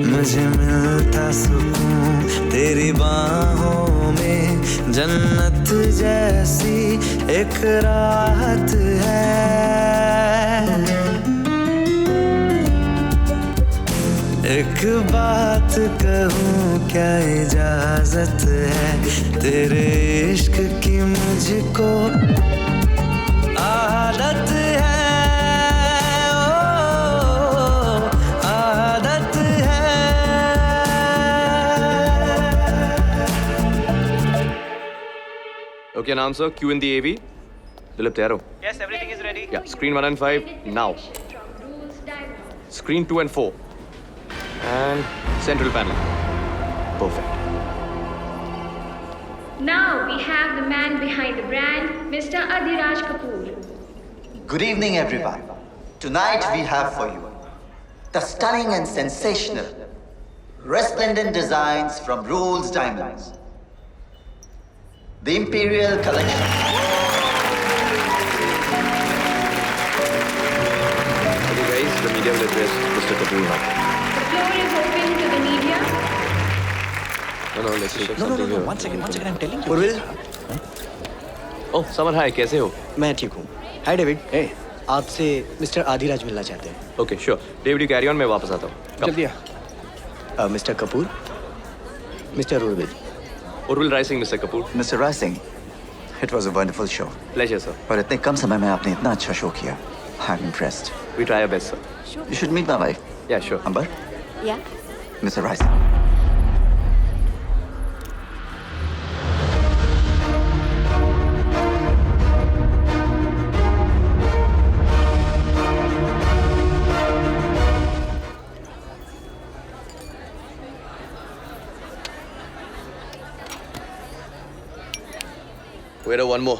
मुझे मिलता सुकून तेरी बाहों में, जन्नत जैसी एक राहत है। एक बात कहूँ क्या इजाजत है, तेरे इश्क की मुझको आदत है। ओ, आदत है। Okay, announcer, cue in the AV. Dilip, तैयार हो? Yes, everything is ready. Yeah, screen 1 and 5 now. Screen 2 and 4. And central panel. Perfect. Now we have the man behind the brand, Mr. Adhiraj Kapoor. Good evening, everyone. Tonight we have for you the stunning and sensational, resplendent designs from Rolls Diamonds. The Imperial Collection. Okay, guys, the media will address Mr. Kapoor now. The floor is open to the media. No, let's check No, something here. one second, I'm telling you. Urvil, Oh, Samar, hi, कैसे हो? मैं ठीक हूँ। Hi David, आपसे mister Adiraj मिलना चाहते हैं। Okay, sure. David, you carry on, मैं वापस आता हूँ. Come. जल्दी आ। Mister Kapoor, mister Urvil. Urvil Rising, Mr. Kapoor. Mr. Rising, it was a wonderful show. Pleasure, sir. और इतने कम समय में आपने इतना अच्छा शो किया। I'm impressed. We try our best, sir. You should meet my wife. Yeah, sure. Amber, Yeah. Mr. Rising. Wait, one more.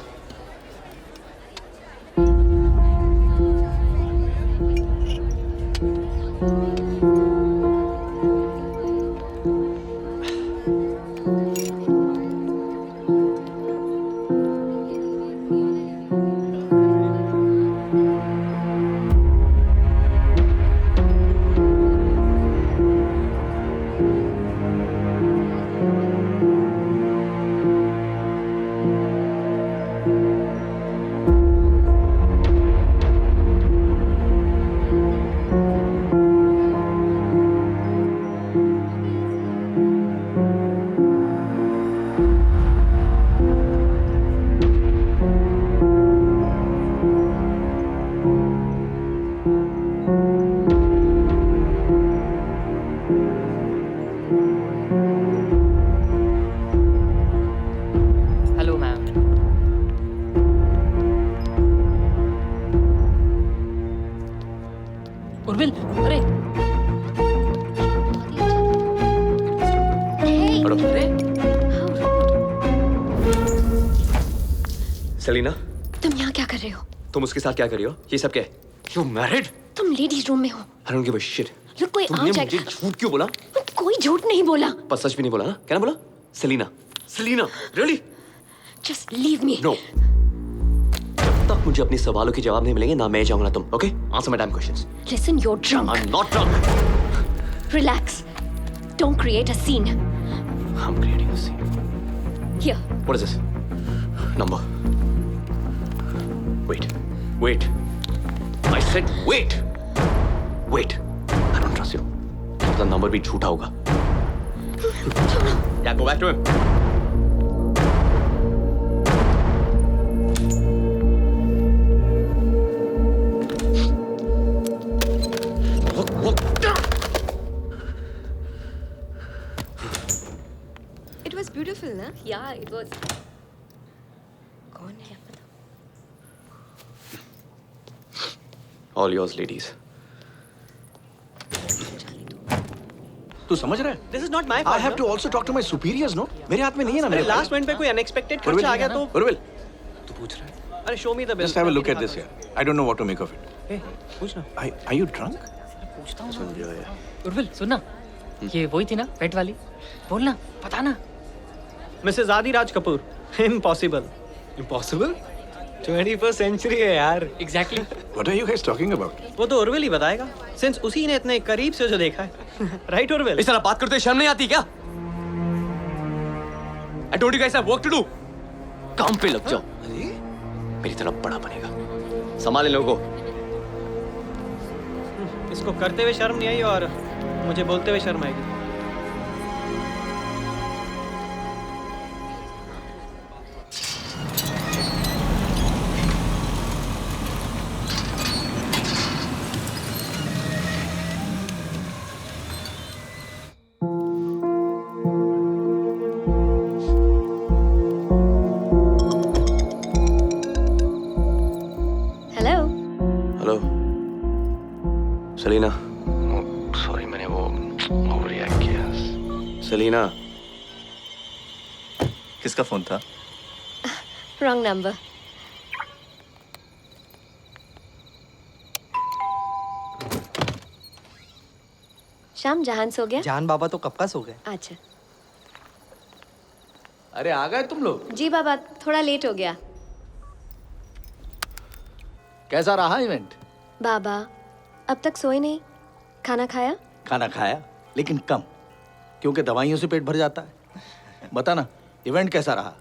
हटो। Selina, तुम यहाँ क्या कर रहे हो? तुम उसके साथ क्या कर रही हो? ये सब क्या है? You married? तुम लेडीज रूम में हो। I don't give a shit. लोग कोई आ तुमने मुझे जाएगा। झूठ क्यों बोला? कोई झूठ नहीं बोला। पर सच भी नहीं बोला ना? क्या ना बोला? Selina, Selina, really? Just leave me. No. जब तक मुझे अपने सवालों के जवाब नहीं मिलेंगे ना मैं जाऊंगा ना तुम, okay? Answer my damn questions. Listen, you're drunk. I'm not drunk. Relax. Don't create a scene. I'm creating a scene. Here. What is this? Number. Wait. Wait. I said wait. Wait. I don't trust you. The number भी झूठा होगा. Yeah, go back to him. It was beautiful, ना? Yeah, it was. कौन है? All yours, ladies. तू समझ रहा है? This is not my I fault. have to also talk to my superiors, no? मेरे हाथ में नहीं है ना अरे मेरे लास्ट मिनट पे कोई अनएक्सपेक्टेड खर्चा आ गया तो उर्विल, तू पूछ रहा है? अरे show me the bill. just have a look at this here. I don't know what to make of it. ए पूछ ना. Are you drunk? पूछता हूँ उर्विल, सुनना, ये वही थी ना पेट वाली? बोलना, बताना। Mrs Adiraj Kapoor. Impossible. Impossible? 21st century है यार. Exactly. What are you guys talking about? वो तो उर्विल ही बताएगा. सिंस उसी ने इतने करीब से जो देखा है. राइट उर्विल? इस तरह बात करते शर्म नहीं आती क्या? I told you guys I have work to do. काम पे लग जाओ. मेरी तरफ बड़ा बनेगा. संभाले लोगों को. इसको करते हुए शर्म नहीं आई और मुझे बोलते हुए शर्म आएगी. Hello. Hello Selina. सॉरी मैंने वो ओवर रिएक्ट किया. सेलिना. किसका फोन था? Wrong number. शाम जहान सो गया? जान बाबा तो कब का सो गए. अच्छा. अरे आ गए तुम लोग? जी बाबा, थोड़ा लेट हो गया. कैसा रहा इवेंट? बाबा, अब तक सोए नहीं. खाना खाया? खाना खाया, लेकिन कम, क्योंकि दवाइयों से पेट भर जाता है. बता ना, इवेंट कैसा रहा?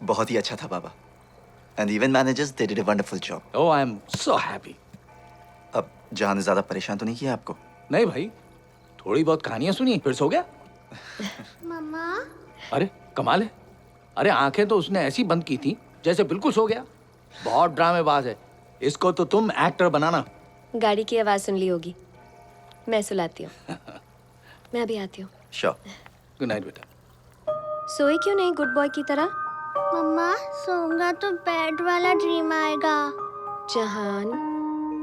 बहुत ही अच्छा था बाबा. And event managers they did a wonderful job. Oh, I am so happy. अब जान ज्यादा परेशान तो नहीं किया आपको? नहीं भाई, थोड़ी बहुत कहानियां सुनी फिर सो गया. मम्मा, अरे कमाल है. अरे आंखें तो उसने ऐसी बंद की थी जैसे बिल्कुल सो गया. बहुत ड्रामेबाज है. इसको तो तुम एक्टर बनाना. गाड़ी की आवाज सुन ली होगी. मैं सुलाती हूँ. मैं अभी आती हूँ. श्योर. गुड नाइट बेटा. सोए क्यों नहीं गुड बॉय की तरह? मम्मा सोऊंगा तो बैड वाला ड्रीम आएगा. जहान,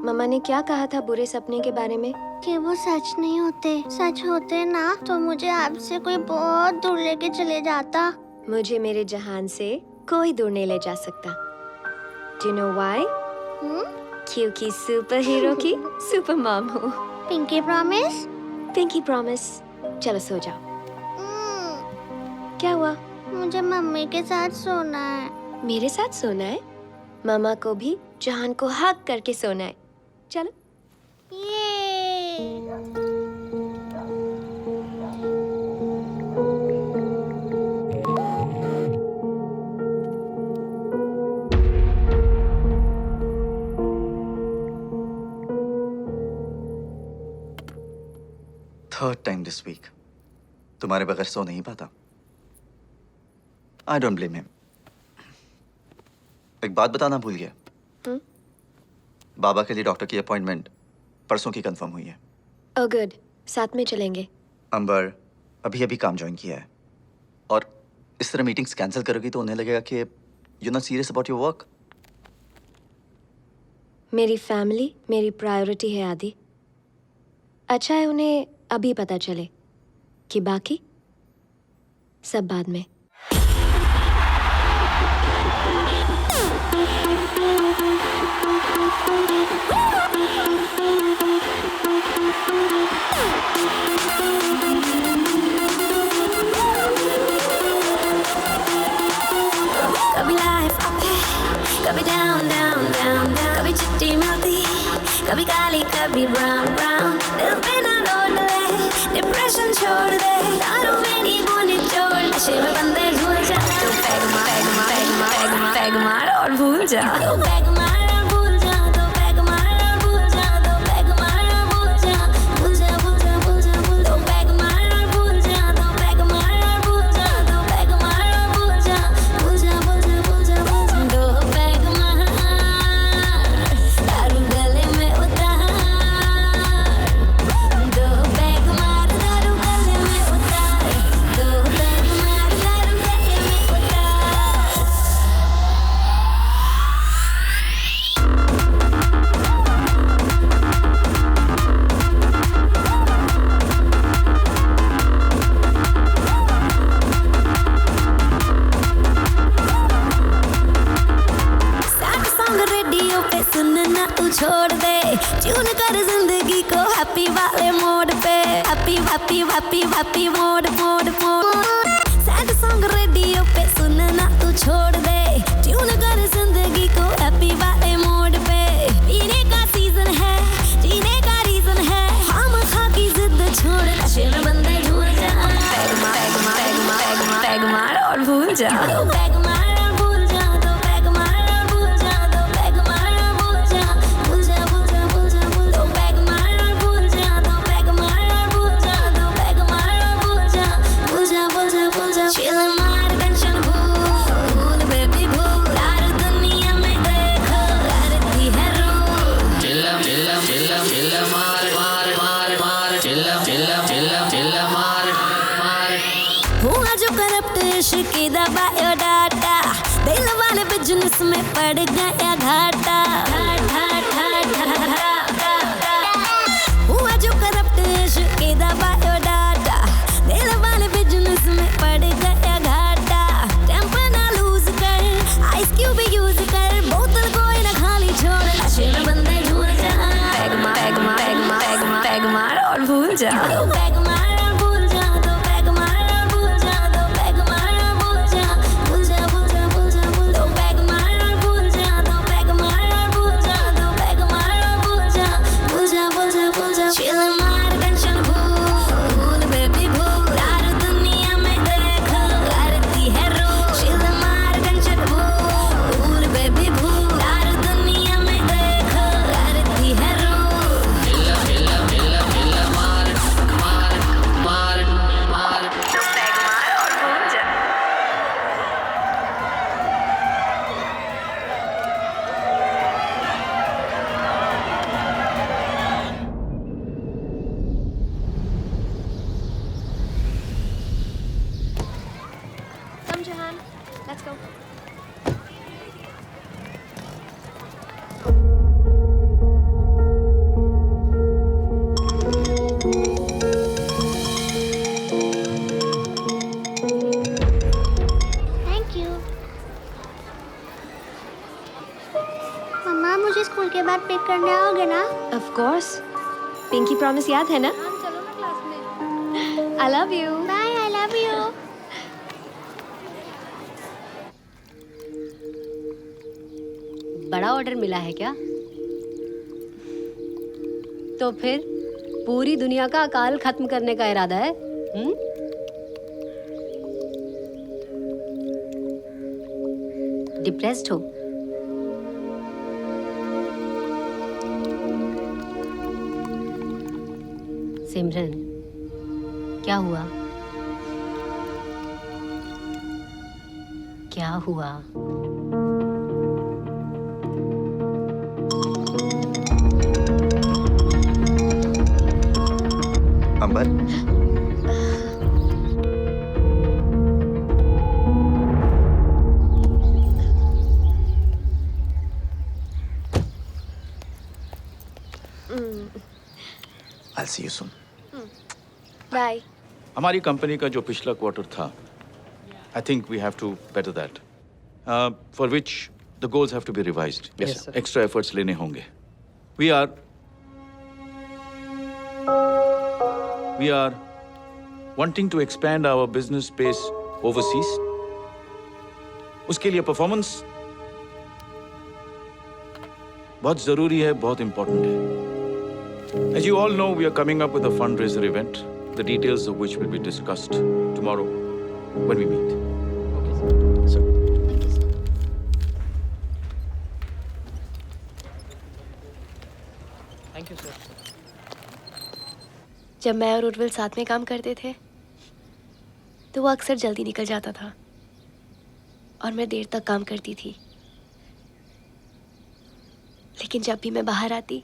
मम्मा ने क्या कहा था बुरे सपने के बारे में? कि वो सच नहीं होते. सच होते ना तो मुझे आपसे कोई बहुत दूर लेके चले जाता. मुझे मेरे जहान से कोई दूर नहीं ले जा सकता. Do you know why? क्योंकि सुपर हीरो की सुपर मॉम हूँ. Pinky promise? Pinky promise. चलो सो जाओ. क्या हुआ? मुझे मम्मी के साथ सोना है. मेरे साथ सोना है? मामा को भी जहान को हक करके सोना है. चलो. Third time this week. तुम्हारे बगैर सो नहीं पाता. I don't blame him. एक बात बताना भूल गया. बाबा के लिए डॉक्टर की अपॉइंटमेंट परसों की कंफर्म हुई है. Oh good. साथ में चलेंगे. अंबर अभी अभी काम ज्वाइन किया है और इस तरह मीटिंग्स कैंसिल करोगी तो उन्हें लगेगा कि you not serious about your work. मेरी फैमिली मेरी प्रायोरिटी है आदि. अच्छा है उन्हें अभी पता चले कि बाकी सब बाद में। कभी लाइफ अप है, कभी डाउन डाउन डाउन डाउन, कभी चिट्टी मिलती, कभी काली कभी ब्राउन ब्राउन। दिल पे ना लौट ले, डिप्रेशन छोड़ दे, दारू में नी बोने छोड़, नशे में बंदे झूल जा। तो पैग मार पैग मार पैग मार पैग मार पैग मार और भूल जा। तो पैग मार और भूल जा, तो पैग मार और भूल जा, तो पैग मार और भूल जा, भूल जा भूल जा भूल जा भूल। तो पैग मार और भूल जा, तो पैग मार और भूल जा, तो पैग मार और भूल जा, भूल जा भूल जा भूल जा भूल जा। दो पैग मार, दारू गले में उतार, दो पैग मार, दारू गले में उतार, दो पैग मार, दारू गले में उतार। सैड सॉन्ग रेडियो पे सुनना तू छोड़ दे, ट्यून कर जिंदगी को हैप्पी वाले मोड पे, happy happy happy happy mode mode mode. Sad song radio पे सुनना तू छोड़ दे, ट्यून कर जिंदगी को हैप्पी वाले मोड पे। पीने का सीजन है, जीने का रीजन है, हम खा की जिद छोड़, नशे में बंदे झूल जा। पैग मार पैग मार पैग मार पैग मार पैग मार और भूल जा। तो पैग मार और भूल जा, तो पैग मार और भूल जा, तो पैग मार और भूल जा, भूल जा भूल जा भूल जा भूल। तो पैग मार और भूल जा, तो पैग मार और भूल जा, तो पैग मार और भूल जा, भूल जा भूल जा भूल जा। चिल मार टेंशन भूल बेबी भूल, यार दुनिया में देखो करती है रूल। चिल्ला चिल्ला चिल्ला चिल्ला मार मार मार मार चिल्ला चिल्ला चिल्ला चिल्ला मार मार। हुआ जो करप्ट इश्क दा बायोडाटा, दिल वाले बिजनेस में पड़ गया घाटा। हुआ जो करप्ट इश्क दा बायोडाटा, दिल वाले बिजनेस में पड़ गया घाटा। टेम्पर ना लूज कर, आइस क्यूब यूज कर, बोतल कोई ना खाली छोड़, नशे में बंदे झूल जा। पैग मार पैग मार पैग मार पैग मार पैग मार और भूल जा। तो पैग मार और भूल जा, तो पैग मार और भूल जा, तो पैग मार और भूल जा, भूल जा भूल जा भूल जा भूल। तो पैग मार और भूल जा, तो पैग मार और भूल जा, तो पैग मार और भूल जा, भूल जा भूल जा भूल जा। चिल मार टेंशन भूल बेबी भूल, यार दुनिया में देखो करती है रूल। चिल मार टेंशन भूल बेबी भूल, यार दुनिया में देखो करती है रूल। चिल्ला चिल्ला चिल्ला चिल्ला मार मार मार मार। तो पैग मार और भूल जा। Come, Jahan. Let's go. Thank you. मम्मा मुझे स्कूल के बाद पिक करने आओगे ना? Of course. पिंकी प्रॉमिस याद है ना? चलो ना क्लास में। I love you. Bye, I love you. बड़ा ऑर्डर मिला है क्या? तो फिर पूरी दुनिया का अकाल खत्म करने का इरादा है? डिप्रेस्ड हो? सिमरन, क्या हुआ? क्या हुआ? Ambar, I'll see you soon. Bye. हमारी कंपनी का जो पिछला क्वार्टर था I think we have to better that. For which the goals have to be revised. Yes, sir. Extra efforts लेने होंगे. We are wanting to expand our business space overseas. उसके लिए performance बहुत जरूरी है, बहुत important है. As you all know, we are coming up with a fundraiser event, the details of which will be discussed tomorrow when we meet. Okay, sir. Thank you, sir. जब मैं और उर्विल साथ में काम करते थे तो वो अक्सर जल्दी निकल जाता था और मैं देर तक काम करती थी. लेकिन जब भी मैं बाहर आती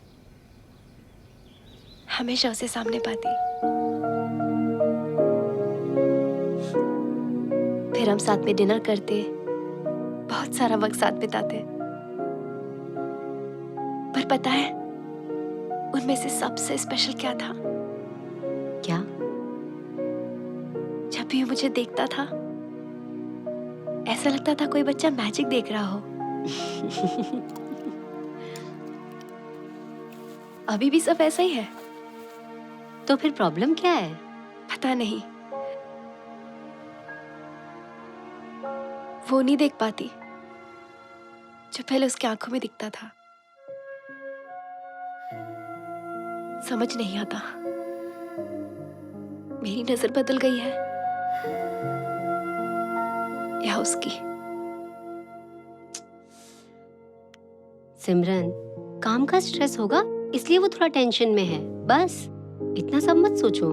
हमेशा उसे सामने पाती. फिर हम साथ में डिनर करते, बहुत सारा वक्त साथ बिताते. पर पता है उनमें से सबसे स्पेशल क्या था? क्या? जब भी वो मुझे देखता था ऐसा लगता था कोई बच्चा मैजिक देख रहा हो. अभी भी सब ऐसा ही है. तो फिर प्रॉब्लम क्या है? पता नहीं. वो नहीं देख पाती जो पहले उसकी आंखों में दिखता था. समझ नहीं आता मेरी नजर बदल गई है या उसकी. सिमरन, काम का स्ट्रेस होगा इसलिए वो थोड़ा टेंशन में है, बस. इतना सब मत सोचो.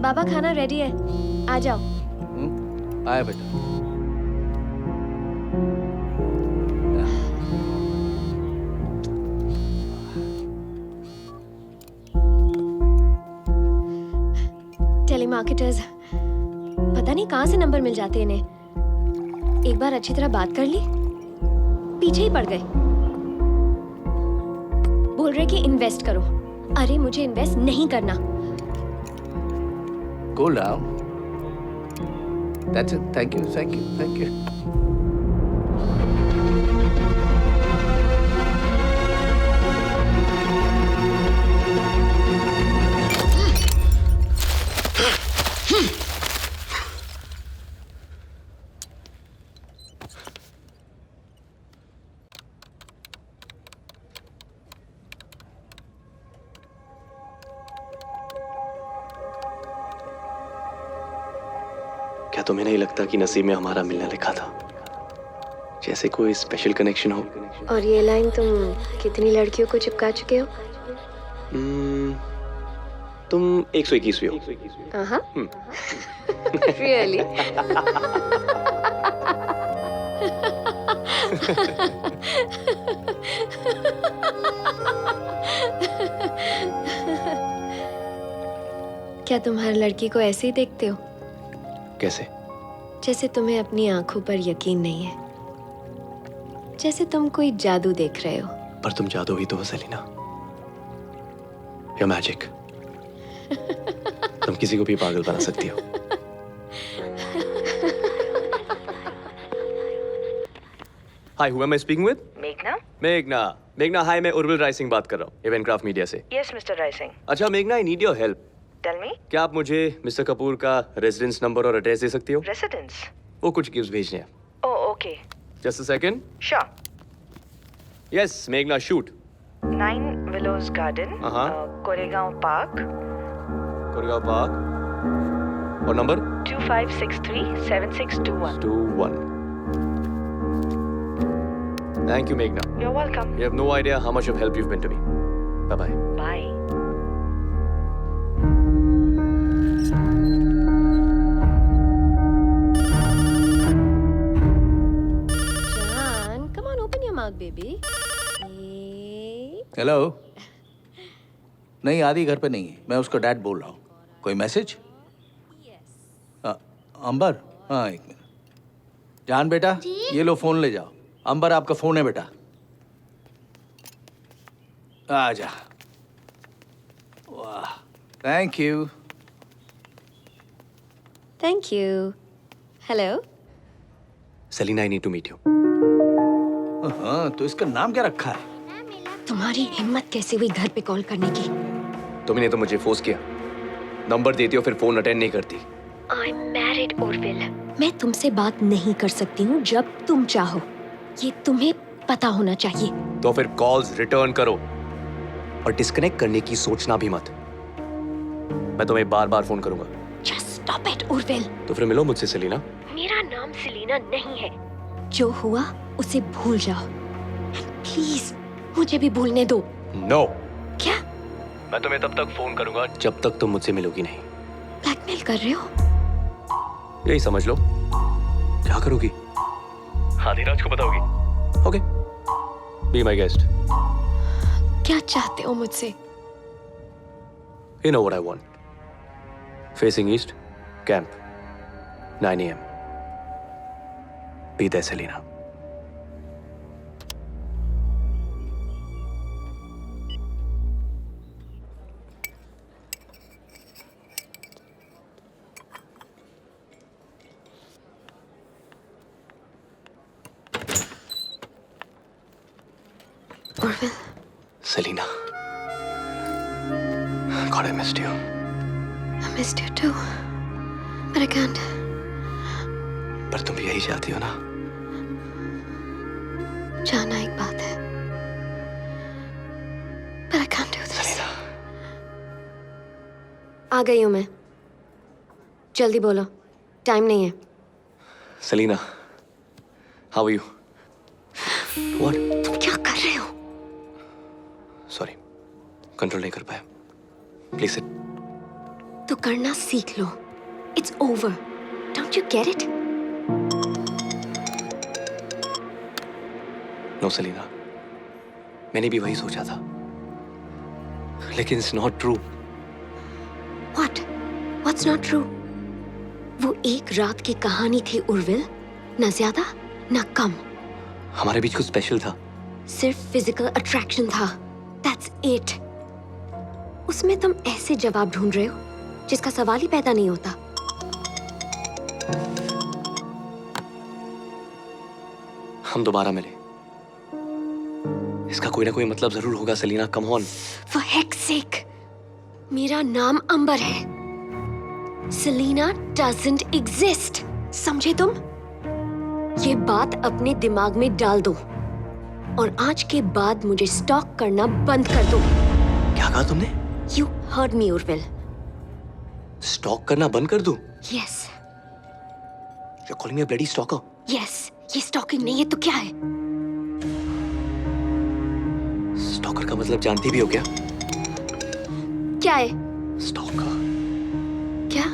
बाबा खाना रेडी है, आ जाओ. आया बेटा. टेलीमार्केटर्स पता नहीं कहाँ से नंबर मिल जाते इन्हें. एक बार अच्छी तरह बात कर ली पीछे ही पड़ गए. बोल रहे कि इन्वेस्ट करो. अरे मुझे इन्वेस्ट नहीं करना. Cool down. That's it. Thank you. Thank you. Thank you. क्या तुम्हें नहीं लगता कि नसीब में हमारा मिलना लिखा था? जैसे कोई स्पेशल कनेक्शन हो. और ये लाइन तुम कितनी लड़कियों को चिपका चुके हो? तुम 121वीं हो. हाँ. Really? क्या तुम हर लड़की को ऐसे ही देखते हो? कैसे? जैसे तुम्हें अपनी आंखों पर यकीन नहीं है, जैसे तुम कोई जादू देख रहे हो. पर तुम जादू ही तो हो सेलिना. या मैजिक. तुम किसी को भी पागल बना सकती हो. हाय, who am I speaking with? मेघना, हाय, मैं उर्विल राय सिंह बात कर रहा हूँ, इवेंट क्राफ्ट मीडिया से. Yes mister Rai Singh. अच्छा मेघना, I need your help. Tell me. क्या आप मुझे मिस्टर कपूर का रेजिडेंस नंबर और एड्रेस दे सकती हो? रेसिडेंस? वो कुछ गिफ्ट भेजने हैं. Oh okay. Just a second. Sure. Yes मेघना, shoot. 9 Willows Garden, Koregaon Park. और number 25637621. Thank you, Meghna. You're welcome. You have no idea how much of help you've been to me. Bye-bye. Bye. John, come on, open your mouth, baby. Hello. नहीं, आदि घर पे नहीं है. मैं उसका dad बोल रहा हूँ. कोई मैसेज? अंबर, हाँ एक मिनट। जान बेटा, ये लो फोन ले जाओ। अंबर आपका फोन है बेटा। आ जा। वाह, thank you. Thank you. Hello. Selina, I need to meet you. हाँ, तो इसका नाम क्या रखा है? तुम्हारी हिम्मत कैसे हुई घर पे कॉल करने की? तुमने तो मुझे फोर्स किया। नंबर देती हो फिर फोन अटेंड नहीं करती। I am married Urvil. मैं तुमसे बात नहीं कर सकती हूँ जब तुम चाहो। ये तुम्हें पता होना चाहिए। तो फिर कॉल्स रिटर्न करो और डिस्कनेक्ट करने की सोचना भी मत। मैं तुम्हें बार बार फोन करूंगा। Just stop it, Urvil. तो फिर मिलो मुझसे सेलिना। मेरा नाम सेलिना नहीं है। जो हुआ उसे भूल जाओ। प्लीज मुझे भी भूलने दो। नो। क्या? मैं तुम्हें तब तक फोन करूंगा जब तक तुम मुझसे मिलोगी नहीं। ब्लैकमेल कर रहे हो? यही समझ लो। क्या करोगी? आदिराज को बताओगी? Okay, be my guest. क्या चाहते हो मुझसे? You know what I want. Facing east, camp, 9 a.m. Be there, Selena. Urvil. Selena. God, I missed you. I missed you too, but I can't. पर तुम भी यही चाहती हो ना? जाना एक बात है, but I can't do this. Selena. आ गई हूँ मैं। जल्दी बोलो, टाइम नहीं है। Selena, how are you? What? तुम क्या कर रहे हो? Sorry, कंट्रोल नहीं कर पाया। Please sit. तो करना सीख लो। It's over. Don't you get it? No, Selena. मैंने भी वही सोचा था। लेकिन it's not true. What? What's not true? वो एक रात की कहानी थी उर्विल, ना ज्यादा ना कम। हमारे बीच कुछ स्पेशल था। सिर्फ फिजिकल अट्रैक्शन था। That's it. उसमें तुम ऐसे जवाब ढूंढ रहे हो जिसका सवाल ही पैदा नहीं होता। हम दोबारा मिले, इसका कोई ना कोई मतलब जरूर होगा। Selina, come on. For heck's sake, मेरा नाम अंबर है। Selina doesn't exist. समझे तुम? ये बात अपने दिमाग में डाल दो और आज के बाद मुझे स्टॉक करना बंद कर दो। क्या कहा तुमने? You heard me, Urvil. Stock करना बंद कर दूं? Yes, You're calling me a bloody stalker? yes. ये स्टॉकिंग नहीं है तो क्या है? स्टॉकर का मतलब जानती भी हो क्या? क्या है? स्टॉकर। क्या?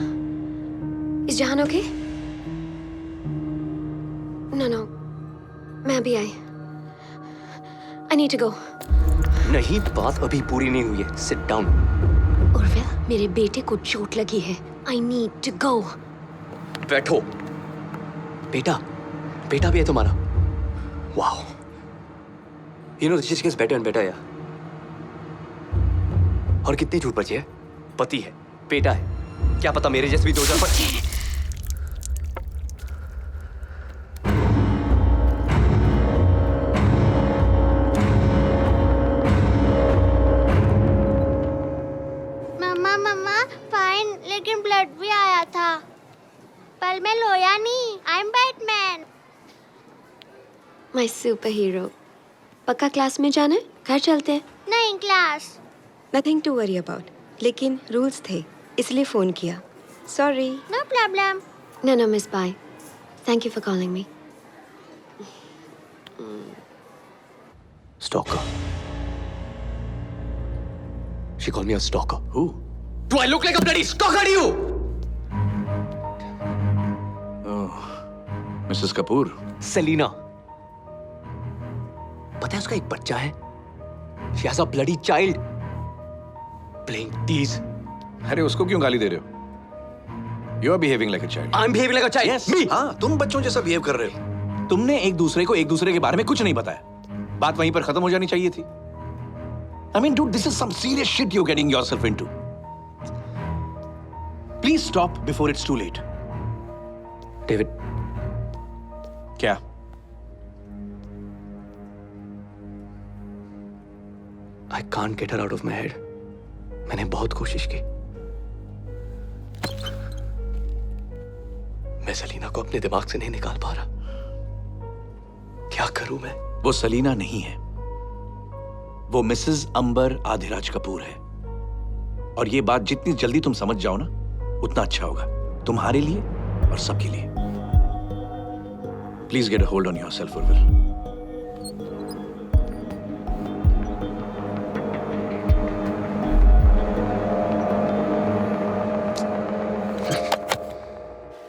इस जहानों के? No. मैं अभी आई। I need to go. नहीं, बात अभी पूरी नहीं हुई है। Sit down. उर्विल, मेरे बेटे को चोट लगी है। I need to go. बैठो। बेटा भी है तुम्हारा? Wow. You know this just gets better and better, यार। और कितने झूठ बचे हैं? पति है, बेटा है, क्या पता मेरे जैसे भी 2000 मम्मा फाइन, लेकिन ब्लड भी आया था। पर मैं लोया नहीं। I am Batman. My superhero. पक्का क्लास में जाना है? घर चलते हैं। नहीं, class. Nothing to worry about, लेकिन रूल्स थे इसलिए फोन किया। Sorry. No problem. No, Miss Bai. Thank you for calling me. Stalker. She called me a stalker. Who? Do I look like a bloody stalker to you? Oh, Mrs. Kapoor. Selena. पता है उसका एक बच्चा है? She has a bloody child. Playing tease. अरे उसको क्यों गाली दे रहे हो? You are behaving like a child. I'm behaving like a child. Yes. Me? हाँ, तुम बच्चों जैसा बिहेव कर रहे हो। तुमने एक दूसरे को एक दूसरे के बारे में कुछ नहीं बताया। बात वहीं पर खत्म हो जानी चाहिए थी। I mean, dude, this is some serious shit you're getting yourself into. Please stop before it's too late. David. क्या? I can't get her out of my head. मैंने बहुत कोशिश की। मैं सलीना को अपने दिमाग से नहीं निकाल पा रहा। क्या करूं मैं? वो सलीना नहीं है, वो मिसेस अंबर आदिराज कपूर है। और ये बात जितनी जल्दी तुम समझ जाओ ना, उतना अच्छा होगा तुम्हारे लिए और सबके लिए। Please get a hold on yourself, Urvil.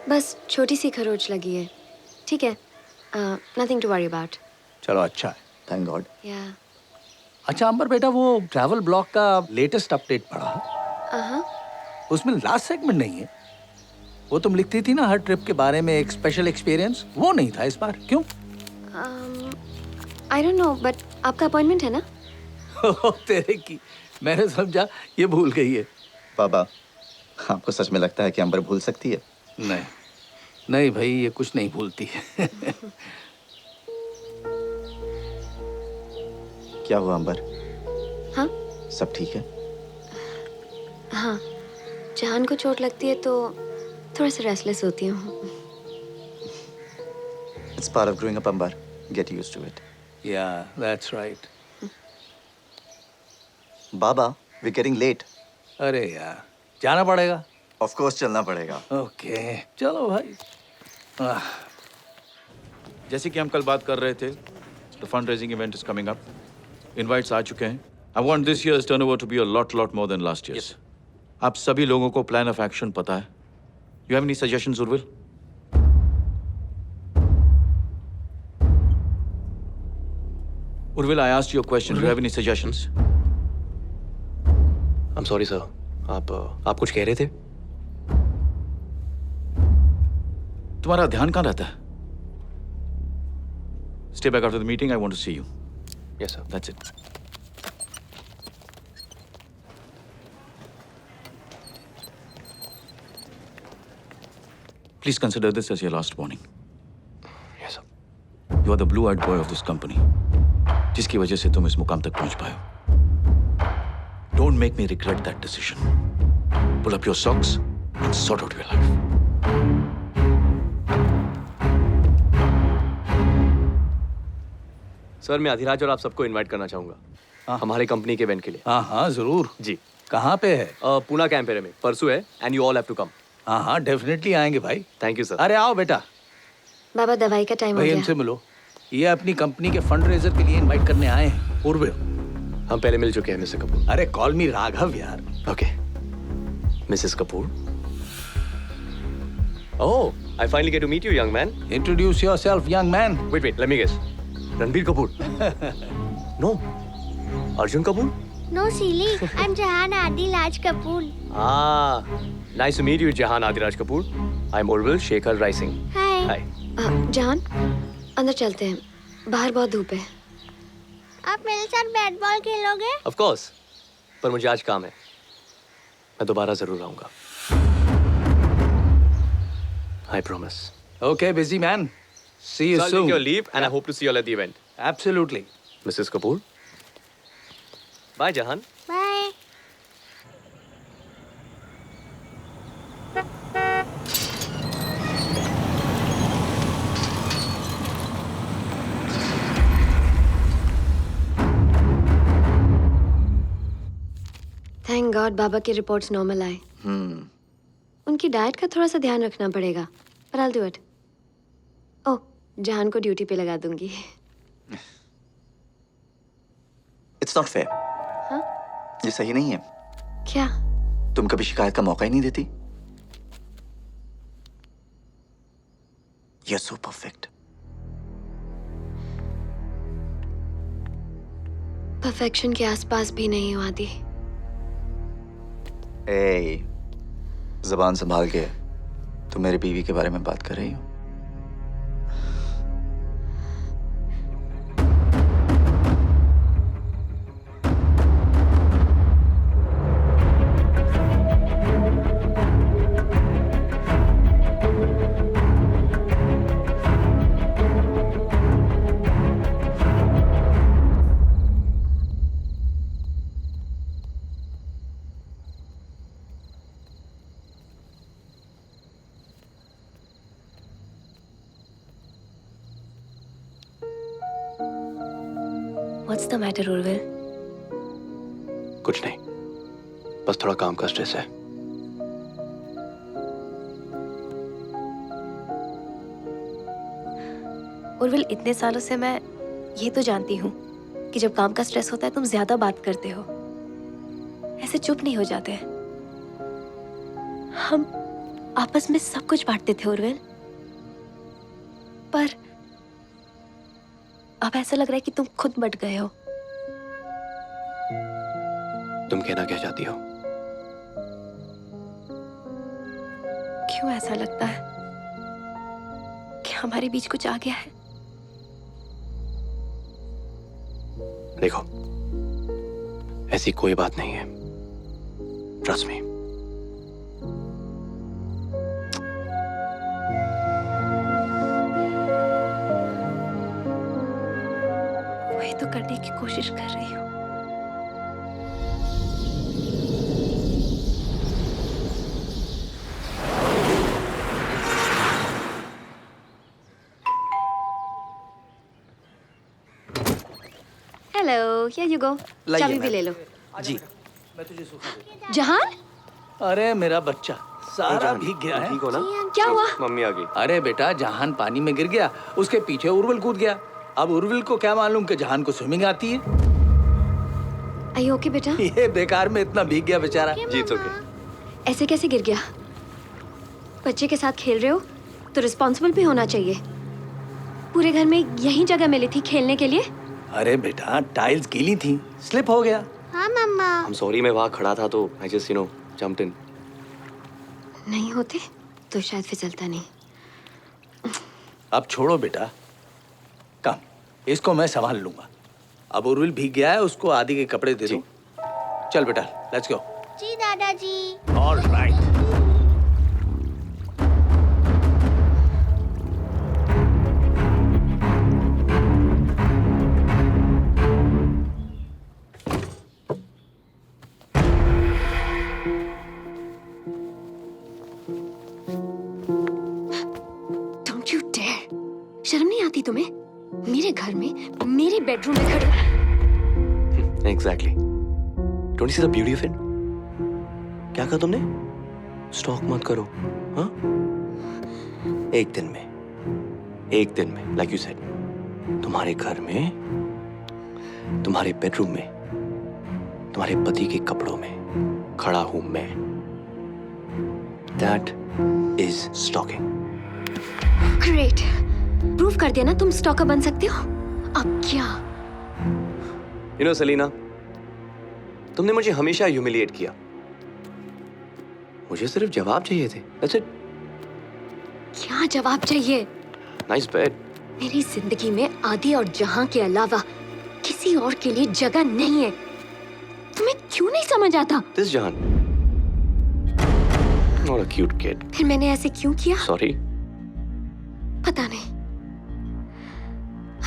बस छोटी सी खरोच लगी है, ठीक है, नथिंग टू वरी अबाउट। चलो अच्छा है, थैंक गॉड। या अच्छा अंबर बेटा, वो ट्रैवल ब्लॉग का लेटेस्ट अपडेट पढ़ा? उसमें लास्ट सेगमेंट नहीं है। वो तुम लिखती थी ना हर ट्रिप के बारे में एक स्पेशल एक्सपीरियंस, वो नहीं था इस बार, क्यों? आई डोंट नो, बट आपका अपॉइंटमेंट है ना? तेरे की, मैंने समझा ये भूल गई है। बाबा, आपको सच में लगता है कि अंबर भूल सकती है? नहीं नहीं भाई, ये कुछ नहीं भूलती है। क्या हुआ अंबर? हाँ? सब ठीक है? हाँ, जहान को चोट लगती है तो थोड़ा सा रेस्टलेस होती हूँ। It's part of growing up, Ambar. Get used to it. Yeah, that's right. Baba, we're getting late. अरे यार, जाना पड़ेगा? Of course, चलना पड़ेगा। Okay, चलो भाई। जैसे कि हम कल बात कर रहे थे, the fundraising event is coming up. Invites आ चुके हैं. I want this year's turnover to be a lot more than last year's. Yes. आप सभी लोगों को plan of action पता है? You have any suggestions, Urvil? Urvil, I asked you a question. Do you have any suggestions? I'm sorry, sir. आप कुछ कह रहे थे? तुम्हारा ध्यान कहाँ रहता है? Stay back after the meeting. I want to see you. Yes, sir. That's it. Please consider this as your last warning. Yes, sir. You are the blue-eyed boy of this company, जिसकी वजह से तुम इस मुकाम तक पहुंच पाए हो. Don't make me regret that decision. Pull up your socks and sort out your life. Sir, मैं अधिराज और आप सबको इनवाइट करना चाहूंगा हमारे कंपनी के इवेंट के लिए। हाँ हाँ जरूर जी। कहाँ पे है? पूना कैंपेरे में परसों है, and you all have to come. हाँ हाँ डेफिनेटली आएंगे भाई। Thank you sir. अरे आओ बेटा। बाबा, दवाई का टाइम हो भाई गया। हमसे मिलो, ये अपनी कंपनी के फंड रेजर के लिए इनवाइट करने आए हैं। उर्विल, हम पहले मिल चुके हैं मिस्टर कपूर। अरे कॉल मी राघव यार। Okay Mrs Kapoor. Oh, I finally get to meet you young man. Introduce yourself young man. Wait, let me guess. Ranbir Kapoor? No. Arjun Kapoor? No, silly. I'm Jahan Adilaj Kapoor. Nice to meet you, Jahan Adilaj Kapoor. I'm Urvil Shekhar Rising. Hi. जहान, अंदर चलते हैं, बाहर बहुत धूप है। आप मेरे साथ बैट बॉल खेलोगे? Of course. पर मुझे आज काम है, मैं दोबारा जरूर आऊंगा। I promise. Okay, busy man. See you so soon. I'll take your leave and I hope to see you all at the event. Absolutely. Mrs. Kapoor. Bye, Jahan. Bye. Thank God बाबा की reports normal आए। उनकी diet का थोड़ा सा ध्यान रखना पड़ेगा, पर I'll do it. ओह, जहान को ड्यूटी पे लगा दूंगी। It's not fair. हाँ? ये सही नहीं है। क्या? तुम कभी शिकायत का मौका ही नहीं देती। You're so perfect. परफेक्शन के आसपास भी नहीं हूँ आदि। Hey, ज़बान संभाल के। तुम मेरी बीवी के बारे में बात कर रही हो? What's the matter, Urvil? कुछ नहीं, बस थोड़ा काम का स्ट्रेस है। उर्विल, इतने सालों से मैं ये तो जानती हूँ कि जब काम का स्ट्रेस होता है तुम ज्यादा बात करते हो, ऐसे चुप नहीं हो जाते। हम आपस में सब कुछ बांटते थे उर्विल, पर अब ऐसा लग रहा है कि तुम खुद बट गए हो। तुम कहना क्या चाहती हो? क्यों ऐसा लगता है कि हमारे बीच कुछ आ गया है? देखो, ऐसी कोई बात नहीं है, ट्रस्ट मी। वही तो करने की कोशिश कर रही हूँ। Hello, here you go. चाबी भी ले लो। जी। जहान? अरे मेरा बच्चा सारा भीग गया है। ठीक हो ना? क्या हुआ? मम्मी आ गई। अरे बेटा, जहान पानी में गिर गया, उसके पीछे उर्विल कूद गया। अब उर्विल को क्या मालूम कि जहान को स्विमिंग आती है। Are you okay, बेटा? ये बेकार में इतना भीग गया बेचारा। जी, it's okay। ऐसे कैसे गिर गया? बच्चे के साथ खेल रहे हो तो रिस्पॉन्सिबल भी होना चाहिए। पूरे घर में यही जगह मिली थी खेलने के लिए। अरे बेटा, टाइल्स गीली थी, स्लिप हो गया। हाँ मम्मा। I'm sorry, मैं वहाँ खड़ा था तो I just jumped in। नहीं होते तो शायद फिसलता नहीं। अब छोड़ो बेटा, कम, इसको मैं संभाल लूंगा। अब उर्विल भीग गया है, उसको आदि के कपड़े दे दो। चल बेटा, लेट्स गो। जी दादाजी। All right. Don't you dare! शर्म नहीं आती तुम्हें? मेरे घर में, मेरे बेडरूम में खड़े। Exactly। Don't you see the beauty of it? क्या कहा तुमने? स्टॉक मत करो, हाँ? एक दिन में, like you said, तुम्हारे घर में, तुम्हारे बेडरूम में, तुम्हारे पति के कपड़ों में खड़ा हूं मैं। That is stalking। Great! Prove कर दिया ना तुम स्टॉकर बन सकते हो। अब क्या? You know, सेलिना, तुमने मुझे हमेशा ह्यूमिलिएट किया। मुझे सिर्फ जवाब चाहिए थे। That's it। क्या जवाब चाहिए? Nice bed। मेरी जिंदगी में आदि और जहां के अलावा किसी और के लिए जगह नहीं है। तुम्हें क्यों नहीं समझ आता? This Jahan। Not a cute kid। फिर मैंने ऐसे क्यों किया? Sorry। पता नहीं।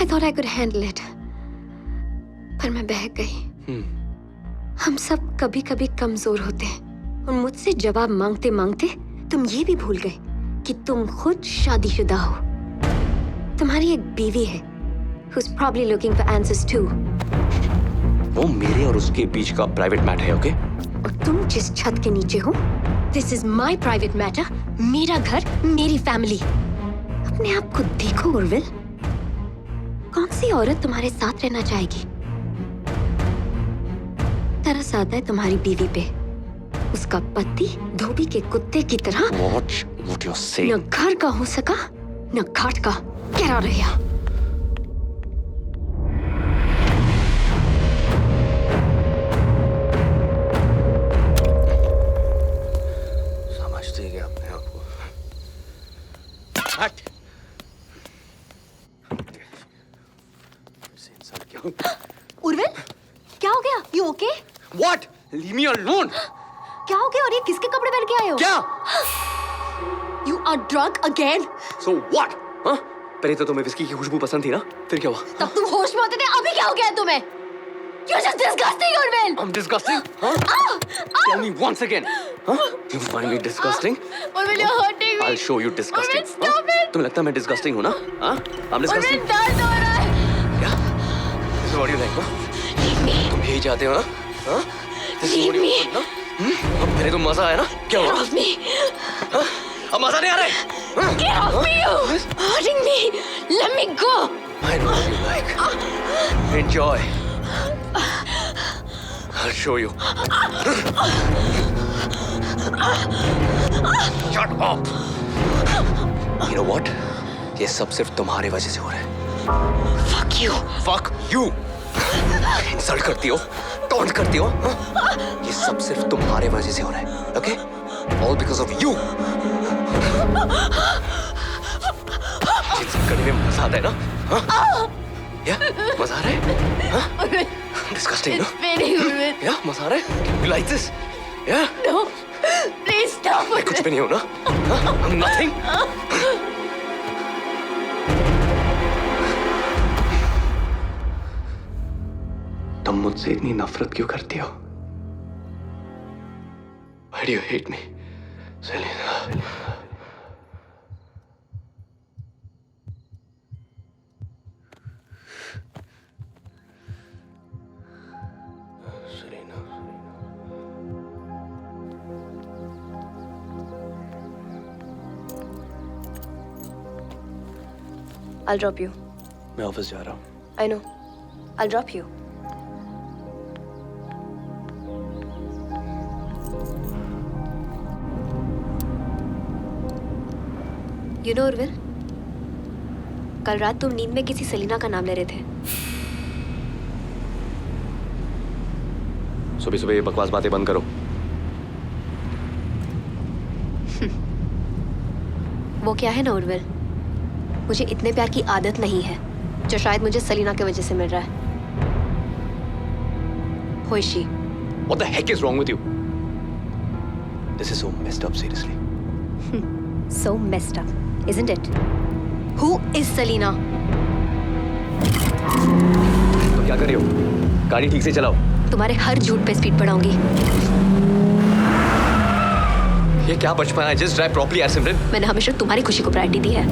I thought I could handle it। पर मैं बहक गई। हम सब कभी कभी कमजोर होते हैं और मुझसे जवाब मांगते मांगते तुम ये भी भूल गए कि तुम खुद शादीशुदा हो। तुम्हारी एक बीवी है who's probably looking for answers too। वो मेरे और उसके बीच का प्राइवेट मैटर है, ओके? और तुम जिस छत के नीचे हो, this is my private matter। मेरा घर, मेरी फैमिली। अपने आप को देखो उर्विल, कौन सी औरत तुम्हारे साथ रहना चाहेगी? तरस आता है तुम्हारी बीवी पे। उसका पति धोबी के कुत्ते की तरह What you're saying? न घर का हो सका न घाट का। Get out of here। समझते क्या अपने आप को? You okay? What? Leave me alone. क्या हो गया और ये किसके कपड़े पहन के आए हो? क्या? You are drunk again. So what? हाँ? पहले तो तुम्हें विस्की की खुशबू पसंद थी ना? फिर क्या हुआ? तब तुम होश में होते थे, अभी क्या हो गया तुम्हें? You're just disgusting, Urvil. I'm disgusting? Huh? Tell me once again. Huh? You find me disgusting? Urvil, you're hurting me. I'll show you disgusting. Urvil, stop it. तुम्हें लगता है मैं disgusting हूँ ना? हाँ? I'm disgusting. Urvil, दर्द हो रहा है. क्या? This is what you like, huh? Leave me. तुम यही चाहते हो ना? हाँ? Leave me. अब पहले तो मजा आया ना? क्या हुआ? Get off me. हाँ? अब मजा नहीं आ रहा है? Get off me, you. Hurting me. Let me go. I know what you like. Enjoy. I'll show you. Shut up. You know what? ये सब सिर्फ तुम्हारी वजह से हो रहा है. Fuck you. Fuck you. Insult करती हो, टॉन्ट करती हो, हाँ? ये सब सिर्फ तुम्हारे वजह से हो रहा है, okay? All because of you. ये सब करने में मजा आता है ना? हाँ? Yeah? मजा आ रहा है? हाँ? Disgusting, no? It's paining, Urvil. Yeah? मजा आ रहा है? You like this? Yeah? No. Please stop. मैं कुछ भी नहीं हूँ ना? हाँ? I'm nothing. तुम मुझसे इतनी नफरत क्यों करती हो? Why do you hate me, Selena? I'll drop you. मैं ऑफिस जा रहा हूँ. I know. I'll drop you. You know, Urvil, कल रात तुम नींद में किसी सलीना का नाम ले रहे थे. सुबह सुबह ये बकवास बातें बंद करो. वो क्या है ना, उर्विल, मुझे इतने प्यार की आदत नहीं है जो शायद मुझे सलीना की वजह से मिल रहा है. Who is she? What the heck is wrong with you? This is so messed up, seriously. So messed up, isn't it? Who is Selena? तो क्या कर रही हो? गाड़ी ठीक से चलाओ. तुम्हारे हर झूठ पे स्पीड बढ़ाऊंगी. ये क्या बचपन है? Just drive properly, यार सिमरन. मैंने हमेशा तुम्हारी खुशी को प्रायोरिटी दी है.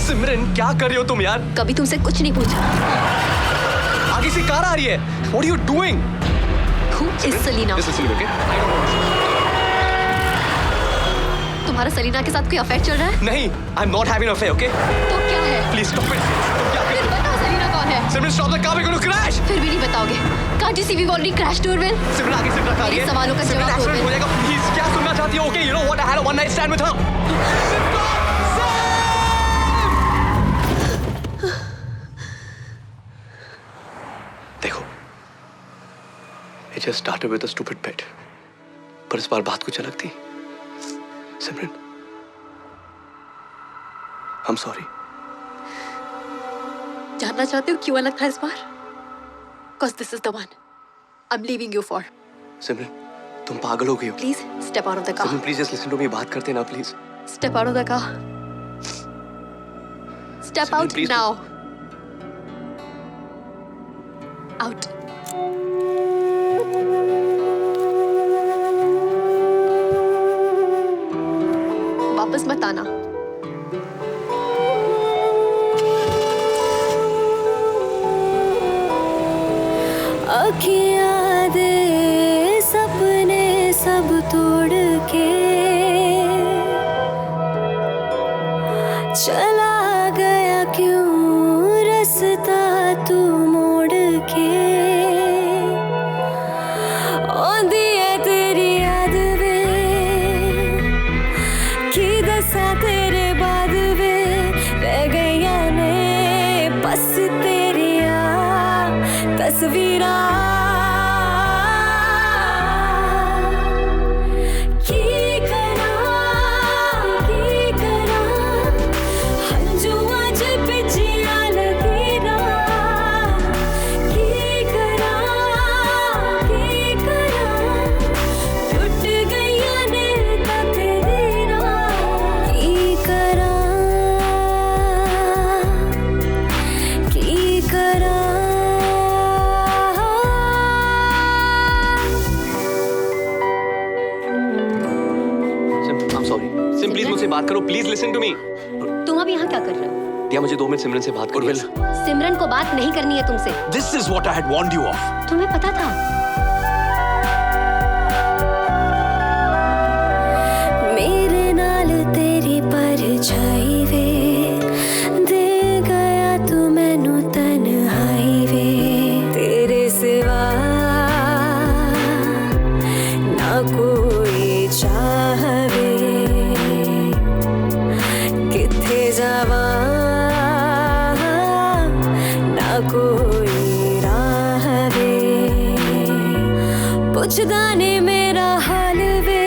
सिमरन, क्या कर रही हो तुम यार? कभी तुमसे कुछ नहीं पूछा. आगे से कार आ रही है. What are you doing? Who is Selena? Listen, Selena, okay? तुम्हारा सलीना के साथ कोई अफेयर चल रहा है? नहीं, I'm not having an affair, okay? तो क्या है? Please stop it. फिर बताओ सलीना कौन है? सिमरन, stop the car, we're going to crash. फिर भी नहीं बताओगे. Can't you see we've already crashed, Urvil? सिमरन, आगे से ट्रक आ रही है. मेरे सवालों का सिमरन, जवाब दो, accident हो जाएगा. Please, क्या सुनना चाहती हो? Okay, you know what? I had a one night stand with her. देखो, it just started with a stupid bet. पर इस बार बात कुछ अलग थी. सिमरन, I'm sorry. जानना चाहते हो क्यों अलग था इस बार? Cause this is the one I'm leaving you for. सिमरन, तुम पागल हो गई हो. Please step out of the car. Simran, please just listen to me. बात करते ना, please. Step out of the car. Step Simran, out please now. Out. वापस मत आना. अखियाँ दे सपने सब तोड़ के चला गया क्यों रास्ता तू मोड़ के. आंधी है तेरी याद वे की दसा तेरे बाद वे रह गईया ने बस तेरिया तस्वीरां. बात करो, प्लीज लिसन टू मी। तुम अब यहाँ क्या कर रहे हो? दिया, मुझे 2 मिनट सिमरन से बात करनी है। सिमरन को बात नहीं करनी है तुमसे। This is what I had warned you of. तुम्हें पता था? मेरे नाल तेरी परछाई वे, दे गया तू मैनू तन्हाई वे, तेरे सिवा ना कोई चाहवे, किथे जावा ना कोई राह वे, पुछदा ने मेरा हाल वे,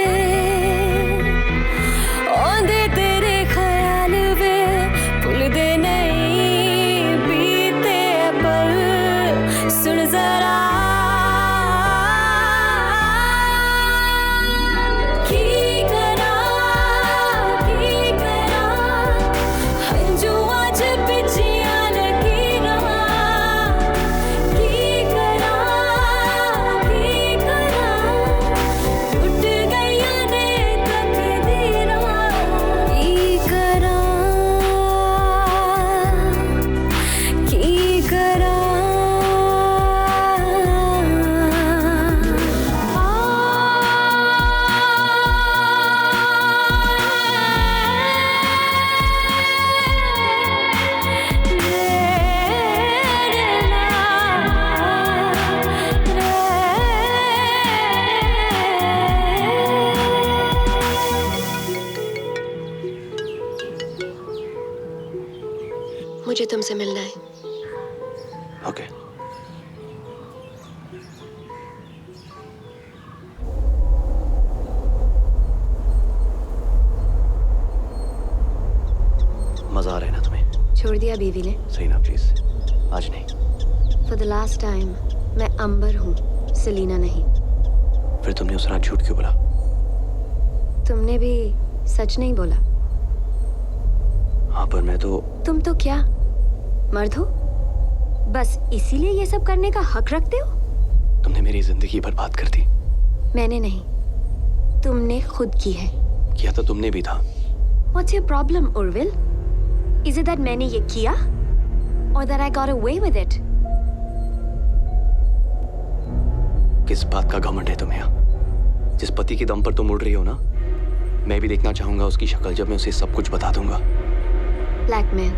औंदे तेरे ख्याल वे, भुलदे नहीं बीते पल, सुन जरा की करा हंजू आज पिछिया लकीरा, की करा टूट गईया ने तकदीरा, की करा मुझे तुमसे मिलना है। ओके। मजा आ रहा है ना तुम्हें? छोड़ दिया बीवी ने? सही ना, प्लीज आज नहीं। फॉर द लास्ट टाइम, मैं अंबर हूँ, सेलिना नहीं। फिर तुमने उस रात झूठ क्यों बोला? तुमने भी सच नहीं बोला। हाँ, पर मैं तो। तुम तो क्या मर्द हो? बस इसीलिए ये सब करने का हक रखते हो? तुमने मेरी जिंदगी बर्बाद कर दी। मैंने नहीं, तुमने खुद की है। किया तो तुमने भी था। What's your problem, Urvil? Is it that मैंने ये किया, or that I got away with it? किस बात का घमंड है तुम्हें? जिस पति के दम पर तुम उड़ रही हो ना, मैं भी देखना चाहूंगा उसकी शक्ल जब मैं उसे सब कुछ बता दूंगा। ब्लैकमेल,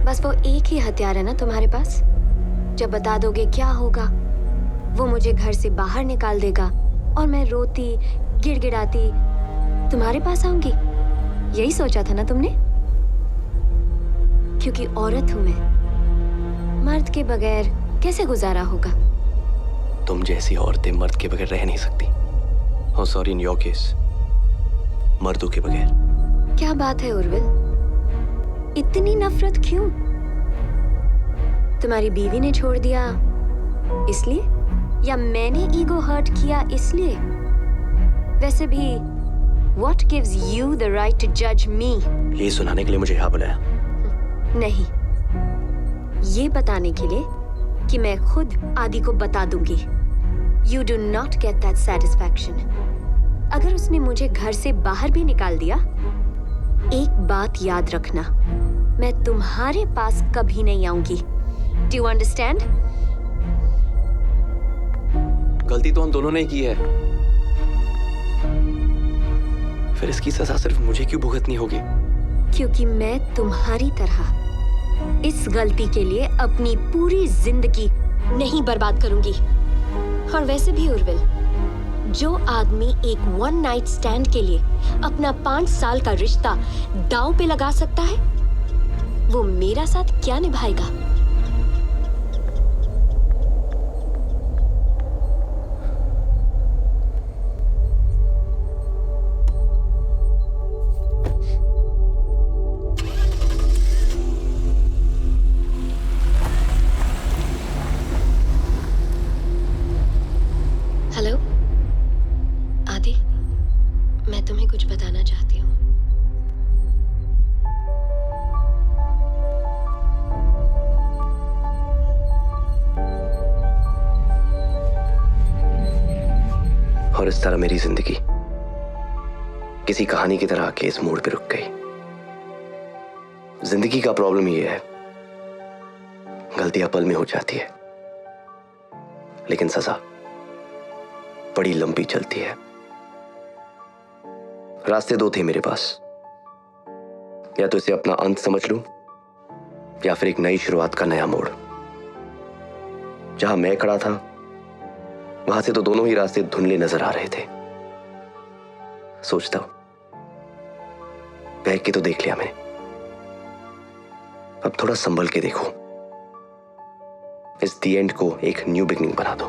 बस वो एक ही हथियार है ना तुम्हारे पास? जब बता दोगे क्या होगा? वो मुझे घर से बाहर निकाल देगा और मैं रोती गिड़गिड़ाती तुम्हारे पास आऊंगी। यही सोचा था ना तुमने? क्योंकि औरत हूं मैं, मर्द के बगैर कैसे गुजारा होगा? तुम जैसी औरतें मर्द के बगैर रह नहीं सकती। Oh, sorry, in your case, मर्दों के बगैर। क्या बात है उर्विल, इतनी नफरत क्यों? तुम्हारी बीवी ने छोड़ दिया इसलिए, या मैंने ईगो हर्ट किया इसलिए? वैसे भी what gives you the right to judge me? ये सुनाने के लिए मुझे यहाँ बुलाया? नहीं, ये बताने के लिए कि मैं खुद आदि को बता दूंगी। You do not get that satisfaction. अगर उसने मुझे घर से बाहर भी निकाल दिया, एक बात याद रखना, मैं तुम्हारे पास कभी नहीं आऊंगी। Do you understand? गलती तो हम दोनों ने की है, फिर इसकी सजा सिर्फ मुझे क्यों भुगतनी होगी? क्योंकि मैं तुम्हारी तरह इस गलती के लिए अपनी पूरी जिंदगी नहीं बर्बाद करूंगी। और वैसे भी उर्विल, जो आदमी एक वन नाइट स्टैंड के लिए अपना 5 साल का रिश्ता दांव पे लगा सकता है, वो मेरा साथ क्या निभाएगा? हेलो आदि, मैं तुम्हें कुछ बताना चाहती हूँ। और इस तरह मेरी जिंदगी किसी कहानी की तरह आके इस मोड़ पे रुक गई। जिंदगी का प्रॉब्लम ये है, गलतियां पल में हो जाती है, लेकिन सजा बड़ी लंबी चलती है। रास्ते दो थे मेरे पास, या तो इसे अपना अंत समझ लूं, या फिर एक नई शुरुआत का नया मोड़। जहां मैं खड़ा था वहां से तो दोनों ही रास्ते धुंधले नजर आ रहे थे। सोचता हूं बहक के तो देख लिया मैंने, अब थोड़ा संभल के देखो, इस दी एंड को एक न्यू बिगनिंग बना दो।